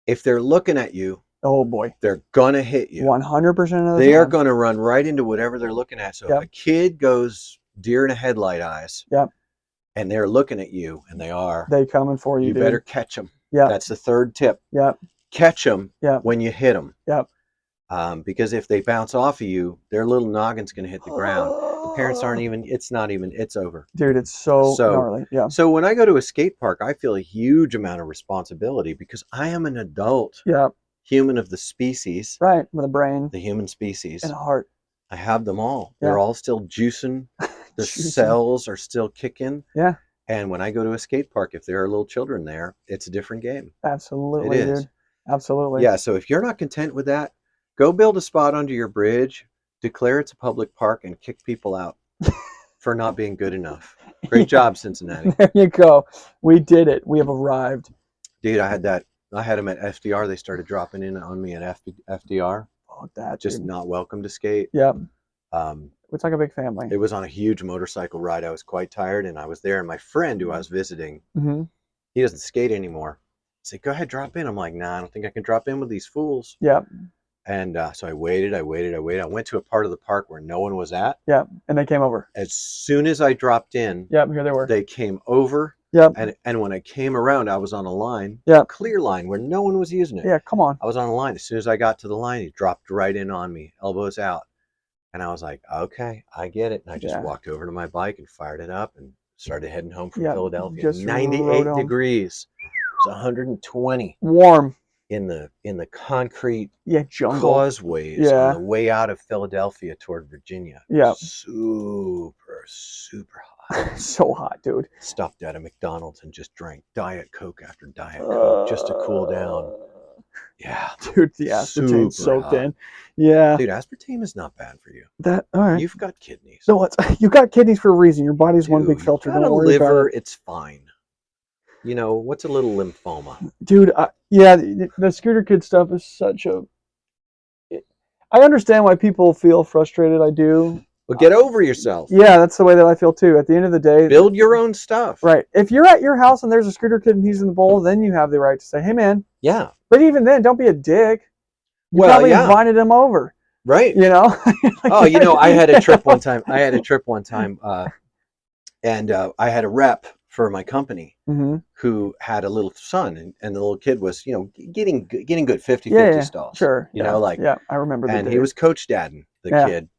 If they're looking at you, oh boy, they're going to hit you. 100% of the time. They are going to run right into whatever they're looking at. So if a kid goes deer in a headlight eyes, and they're looking at you, and they coming for you, you better catch them. Yeah. That's the third tip. Yeah. Catch them when you hit them. Because if they bounce off of you, their little noggin's going to hit the ground. The parents aren't even, it's over. Dude, it's so gnarly. Yeah. So when I go to a skate park, I feel a huge amount of responsibility because I am an adult human of the species. Right. With a brain. The human species. And a heart. I have them all. They're all still juicing. The cells are still kicking. Yeah. And when I go to a skate park, if there are little children there, it's a different game. Absolutely, It is. dude. Absolutely. Yeah, so if you're not content with that, go build a spot under your bridge, declare it's a public park, and kick people out for not being good enough. Great job, Cincinnati. There you go. We did it. We have arrived. Dude, I had them at FDR. They started dropping in on me at FDR. Oh, that Just dude. not welcome to skate. Yep. Um, It's like a big family. It was on a huge motorcycle ride. I was quite tired, and I was there. And my friend who I was visiting, he doesn't skate anymore. He said, "Go ahead, drop in." I'm like, "Nah, I don't think I can drop in with these fools." Yep. And so I waited. I went to a part of the park where no one was at. Yep. And they came over. As soon as I dropped in, Yep, here they were. They came over. Yep. And when I came around, I was on a line. Yep. Clear line where no one was using it. Yeah, come on. I was on a line. As soon as I got to the line, he dropped right in on me, elbows out. And I was like, okay, I get it. And I just walked over to my bike and fired it up and started heading home from Philadelphia. Just 98 degrees. It was 120. Warm. In the concrete jungle causeways on the way out of Philadelphia toward Virginia. Yeah. Super hot. So hot, dude. Stopped at a McDonald's and just drank Diet Coke after Diet Coke just to cool down. Yeah. Dude, the aspartame soaked in. Yeah. Dude, aspartame is not bad for you. All right. You've got kidneys. No, you got kidneys for a reason. Your body's one big filter. Don't worry about it. It's fine. You know, what's a little lymphoma? Dude, the scooter kid stuff is such a... I understand why people feel frustrated. I do. Well, get over yourself. Yeah, that's the way that I feel too. At the end of the day... Build your own stuff. Right. If you're at your house and there's a scooter kid and he's in the bowl, then you have the right to say, hey, man. Yeah. But even then, don't be a dick. You probably invited him over. Right. You know? I had a trip one time. And I had a rep for my company who had a little son, and the little kid was, getting good 50-50 stalls. Sure. I remember that. And he was coach dadding the kid.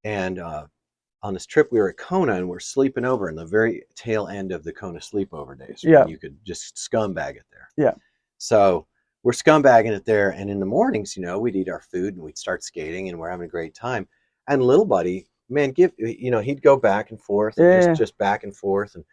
And on this trip, we were at Kona, and we're sleeping over in the very tail end of the Kona sleepover days. Yeah. You could just scumbag it there. Yeah. So we're scumbagging it there, and in the mornings, we'd eat our food and we'd start skating, and we're having a great time. And little buddy, man, he'd go back and forth, and just back and forth, and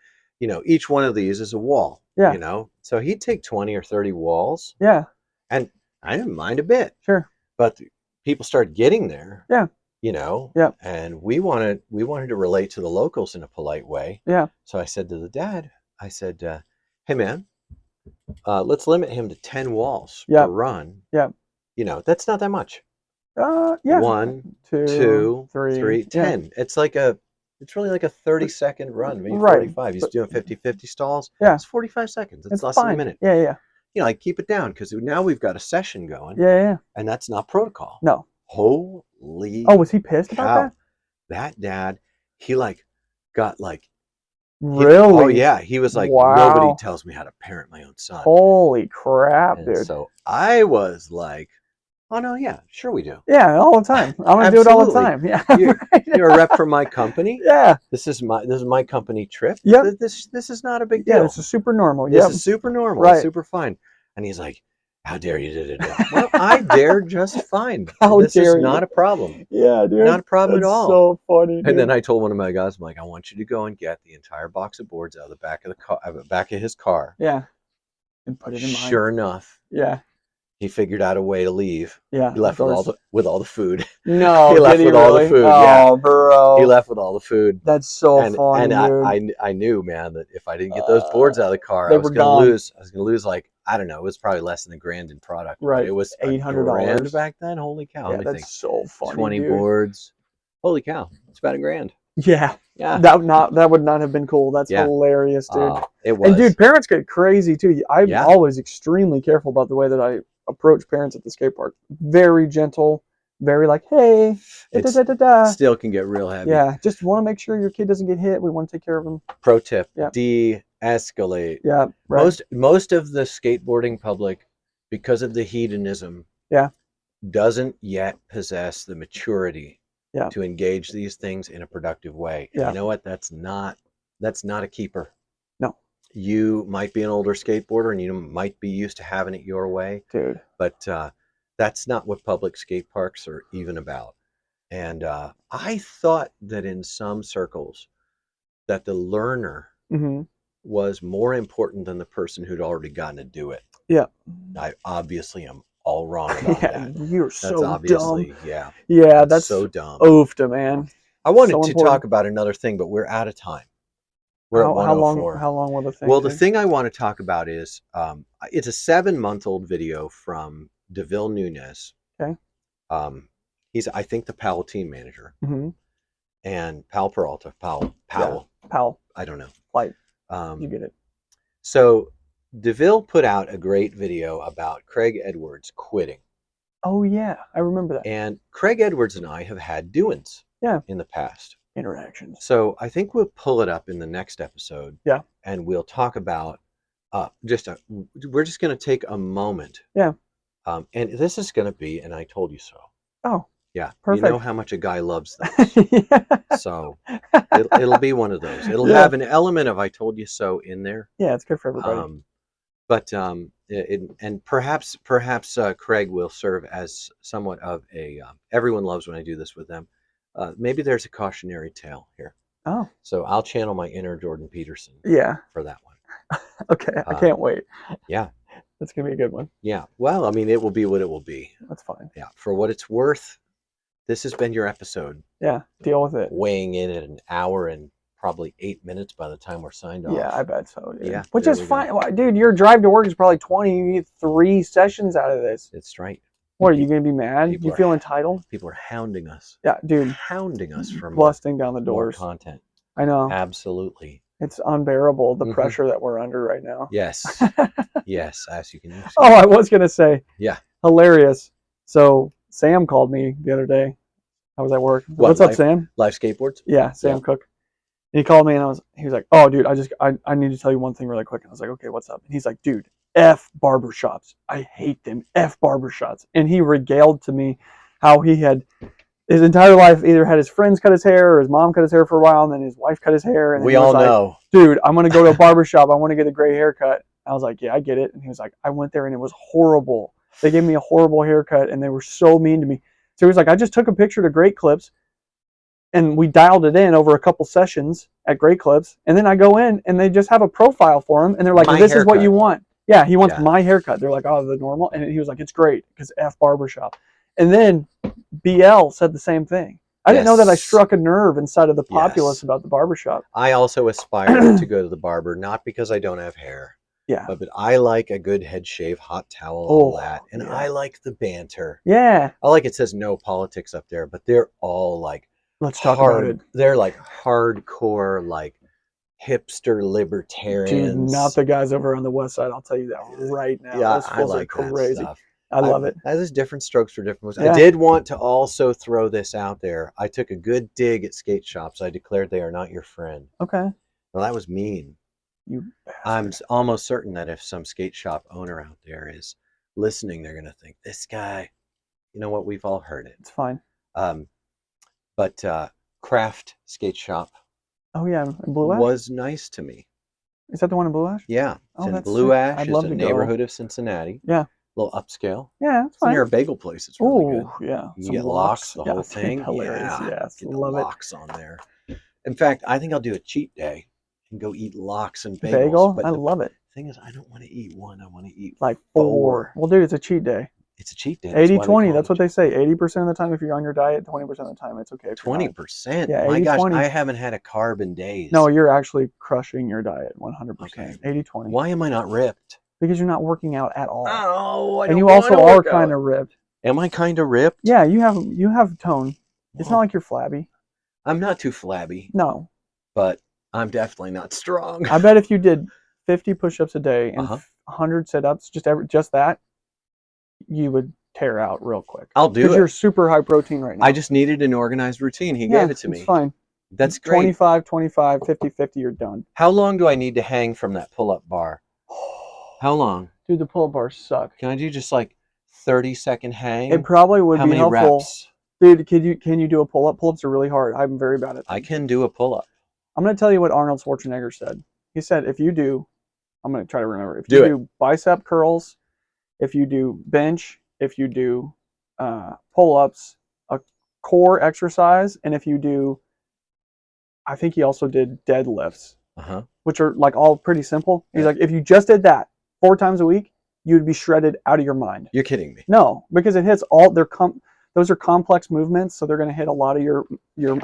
each one of these is a wall. Yeah. So he'd take 20 or 30 walls. Yeah. And I didn't mind a bit. Sure. But people started getting there. Yeah. Yeah. And we wanted to relate to the locals in a polite way. Yeah. So I said to the dad, hey man, let's limit him to 10 walls per run. Yeah. That's not that much. Yeah. 1, 2, 3, 10. Yeah. It's really like a 30-second run, maybe 45. He's doing 50-50 stalls. Yeah. It's 45 seconds. It's less than a minute. Yeah, yeah. Keep it down, because now we've got a session going. Yeah, yeah. And that's not protocol. No. Holy Oh, was he pissed about that? That dad, he got really? Oh yeah, he was like, nobody tells me how to parent my own son. Holy crap, dude. So I was like, oh no, yeah, sure we do. Yeah, all the time. I'm gonna do it all the time. Yeah. You're a rep for my company. Yeah. This is my company trip. Yeah. This is not a big deal. Yeah, this is super normal. This is super normal. Right. Super fine. And he's like, how dare you? Well, I dare just fine. This is not a problem. Yeah, dude. Not a problem at all. So funny. Dude. And then I told one of my guys, I'm like, I want you to go and get the entire box of boards out of the back of the car, back of his car. Yeah. And put it in mine. Sure enough. Yeah. He figured out a way to leave. Yeah. He left with all the food. No, he left with all the food. Oh, yeah. bro. He left with all the food. That's so funny. And I knew, man, that if I didn't get those boards out of the car, I was gonna lose. I was gonna lose I don't know. It was probably less than $1,000 in product. Right. It was $800 back then. Holy cow! Yeah, that's so funny. 20 boards. Holy cow! It's about $1,000. Yeah. Yeah. That would not have been cool. That's hilarious, dude. It was. And dude, parents get crazy too. I'm always extremely careful about the way that I approach parents at the skate park. Very gentle, very hey, still can get real heavy. Yeah, just want to make sure your kid doesn't get hit. We want to take care of them. Pro tip: de-escalate. Yeah, right. Most of the skateboarding public, because of the hedonism, doesn't yet possess the maturity to engage these things in a productive way. Yeah. You know what? That's not a keeper. No. You might be an older skateboarder and you might be used to having it your way, dude. But that's not what public skate parks are even about. And I thought that in some circles that the learner was more important than the person who'd already gotten to do it. Yeah. I obviously am all wrong about that. You're That's so obviously, dumb. yeah. Yeah, that's so dumb. Oofta, man. I wanted So to important. talk about another thing, but we're out of time. We're at 104. How long will the thing Well, take? the thing I want to talk about is it's a 7-month-old video from DeVille Nunez. Okay. He's, I think, the Powell team manager. Mm-hmm. And Powell Peralta. Powell. Yeah. Powell. I don't know. Flight. You get it. So DeVille put out a great video about Craig Edwards quitting. Oh, yeah. I remember that. And Craig Edwards and I have had doings in the past. Interactions. So I think we'll pull it up in the next episode. Yeah. And we'll talk about we're just going to take a moment. Yeah. And this is going to be, and I told you so. Oh. Yeah. Perfect. You know how much a guy loves those. Yeah. So it'll be one of those. It'll have an element of I told you so in there. Yeah, it's good for everybody. And perhaps Craig will serve as somewhat of a everyone loves when I do this with them. Maybe there's a cautionary tale here. Oh. So I'll channel my inner Jordan Peterson. Yeah. For that one. Okay, I can't wait. Yeah. That's gonna be a good one. Yeah. Well, I mean, it will be what it will be. That's fine. Yeah. For what it's worth, this has been your episode. Yeah. Deal with it. Weighing in at an hour and probably 8 minutes by the time we're signed off. Yeah, I bet so, dude. Yeah. Which is fine. Well, dude, your drive to work is probably 23 sessions out of this. That's right. What, are you going to be mad? You feel entitled? People are hounding us. Yeah, dude. Hounding us for busting down the doors. More content. I know. Absolutely. It's unbearable, the pressure that we're under right now. Yes. Yes, as you can see. Oh, I was going to say. Yeah. Hilarious. So Sam called me the other day. I was at work. What's up, Sam? Live Skateboards? Yeah, Sam Cook. And he called me and he was like, oh, dude, I need to tell you one thing really quick. And I was like, okay, what's up? And he's like, dude, F barbershops. I hate them. F barbershops. And he regaled to me how he had his entire life either had his friends cut his hair or his mom cut his hair for a while, and then his wife cut his hair. And we all know. Dude, I'm going to go to a barbershop. I want to get a gray haircut. I was like, yeah, I get it. And he was like, I went there and it was horrible. They gave me a horrible haircut and they were so mean to me. So he was like, I just took a picture to Great Clips and we dialed it in over a couple sessions at Great Clips. And then I go in and they just have a profile for him. And they're like, this is what you want. Yeah, he wants my haircut. They're like, oh, the normal. And he was like, it's great because F barbershop. And then BL said the same thing. I didn't know that I struck a nerve inside of the populace about the barbershop. I also aspire to go to the barber, not because I don't have hair. Yeah. But I like a good head shave, hot towel, all that. And I like the banter. Yeah. I like it says no politics up there, but they're all like let's talk about it. They're like hardcore, like hipster libertarians. Dude, not the guys over on the west side, I'll tell you that right now. Yeah, those fools I like are crazy. That stuff. I love it. There's different strokes for different ones. Yeah. I did want to also throw this out there. I took a good dig at skate shops. I declared they are not your friend. Okay. Well, that was mean. You bastard. I'm almost certain that if some skate shop owner out there is listening, they're going to think, this guy, you know what? We've all heard it. It's fine. But Craft Skate Shop in Blue Ash? was nice to me. Is that the one in Blue Ash? Yeah. It's in Blue sick. Ash. I'd It's love a to neighborhood of Cincinnati. Yeah. A little upscale. Yeah, it's fine. Near a bagel place. It's really good. Yeah. You get locks, the whole thing. Hilarious. Yeah. Get the love locks on there. In fact, I think I'll do a cheat day and go eat locks and bagels. Bagel? But I love it. The thing is, I don't want to eat one. I want to eat like 4. Well, dude, it's a cheat day. It's a cheat day. 80-20. That's what they say. 80% of the time, if you're on your diet, 20% of the time, it's okay. 20%? Yeah, 80, my gosh, 20. I haven't had a carb in days. No, you're actually crushing your diet 100%. Okay. 80-20. Why am I not ripped? Because you're not working out at all. Oh, and you also are kind of ripped. Am I kind of ripped? Yeah, you have tone. It's not like you're flabby. I'm not too flabby. No. But I'm definitely not strong. I bet if you did 50 push-ups a day and 100 sit-ups, just that, you would tear out real quick. I'll do it. Because you're super high protein right now. I just needed an organized routine. He gave it to me. It's fine. That's great. 25, 25, 50, 50, you're done. How long do I need to hang from that pull-up bar? How long? Dude, the pull-up bars suck. Can I do just like 30-second hang? It probably would be helpful. How many reps? Dude, can you do a pull-up? Pull-ups are really hard. I'm very bad at them. I can do a pull-up. I'm going to tell you what Arnold Schwarzenegger said. He said, if you do, I'm going to try to remember. If you do bicep curls, if you do bench, if you do pull-ups, a core exercise, and if you do, I think he also did deadlifts, which are like all pretty simple. He's Yeah. like, if you just did that 4 times a week, you would be shredded out of your mind. You're kidding me. No, because it hits all those are complex movements, so they're going to hit a lot of your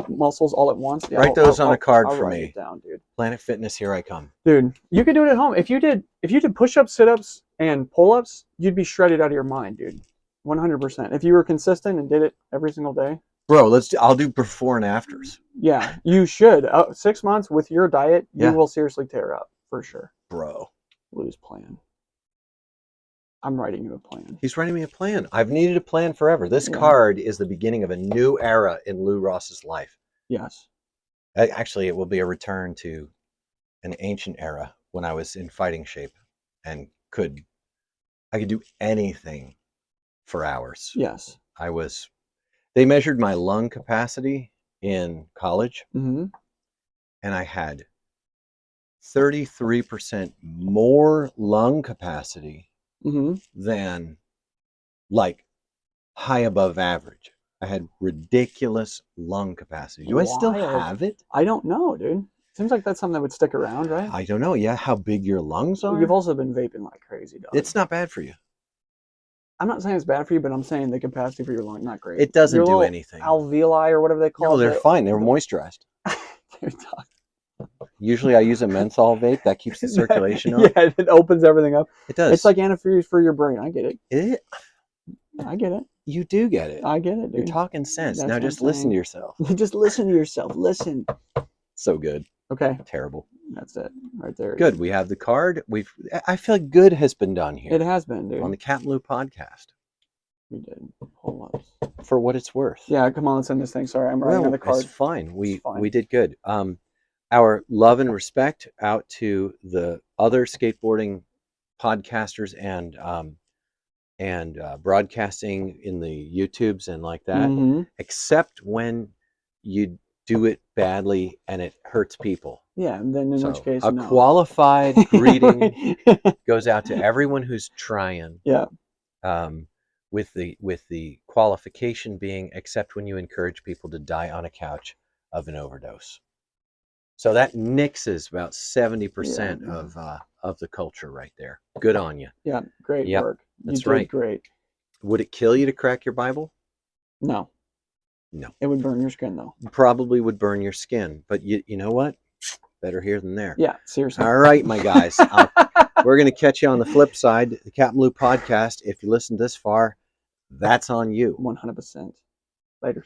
muscles all at once. Yeah, Write those on a card I'll for write me. it down, dude. Planet Fitness, here I come. Dude, you could do it at home. If you did push-ups, sit-ups, and pull-ups, you'd be shredded out of your mind, dude. 100%. If you were consistent and did it every single day. Bro, I'll do before and afters. Yeah, you should. 6 months with your diet, you Yeah. will seriously tear up for sure. Bro. Lose plan. I'm writing you a plan. He's writing me a plan. I've needed a plan forever. This card is the beginning of a new era in Lou Ross's life. Yes. Actually, it will be a return to an ancient era when I was in fighting shape and I could do anything for hours. Yes. They measured my lung capacity in college, Mm-hmm. and I had 33% more lung capacity Mm-hmm. than like high above average. I had ridiculous lung capacity. Do I still Wild. have it? I don't know, dude. Seems like that's something that would stick around, right? I don't know. Yeah, how big your lungs are? You've also been vaping like crazy, dog. It's not bad for you. I'm not saying it's bad for you, but I'm saying the capacity for your lung not great. It doesn't Your do little anything. Alveoli or whatever they call No, it. they're fine. They're moisturized. Dude, dog. Usually I use a menthol vape. That keeps the circulation up. Yeah, it opens everything up. It does. It's like antifreeze for your brain. I get it. I get it. You do get it. I get it, dude. You're talking sense. That's Now what just I'm listen saying. to yourself. Just listen to yourself. Listen. So good. Okay. Terrible. That's it. Right there. Good. We have the card. I feel like good has been done here. It has been, dude. On the CapmLew podcast. We did. Pull-ups. For what it's worth. Yeah, come on, let's end this thing. Sorry, I'm writing on the card. It's fine. We fine. We did good. Our love and respect out to the other skateboarding podcasters and broadcasting in the YouTubes and like that. Mm-hmm. Except when you do it badly and it hurts people. Yeah, and then in which case, a no. qualified greeting goes out to everyone who's trying. Yeah. With the qualification being, except when you encourage people to die on a couch of an overdose. So that nixes about 70% of the culture right there. Good on you. Yeah, great work. That's you did right. Great. Would it kill you to crack your Bible? No. It would burn your skin though. Probably would burn your skin, but you know what? Better here than there. Yeah, seriously. All right, my guys. We're going to catch you on the flip side. The CapmLew podcast. If you listened this far, that's on you. 100%. Laters.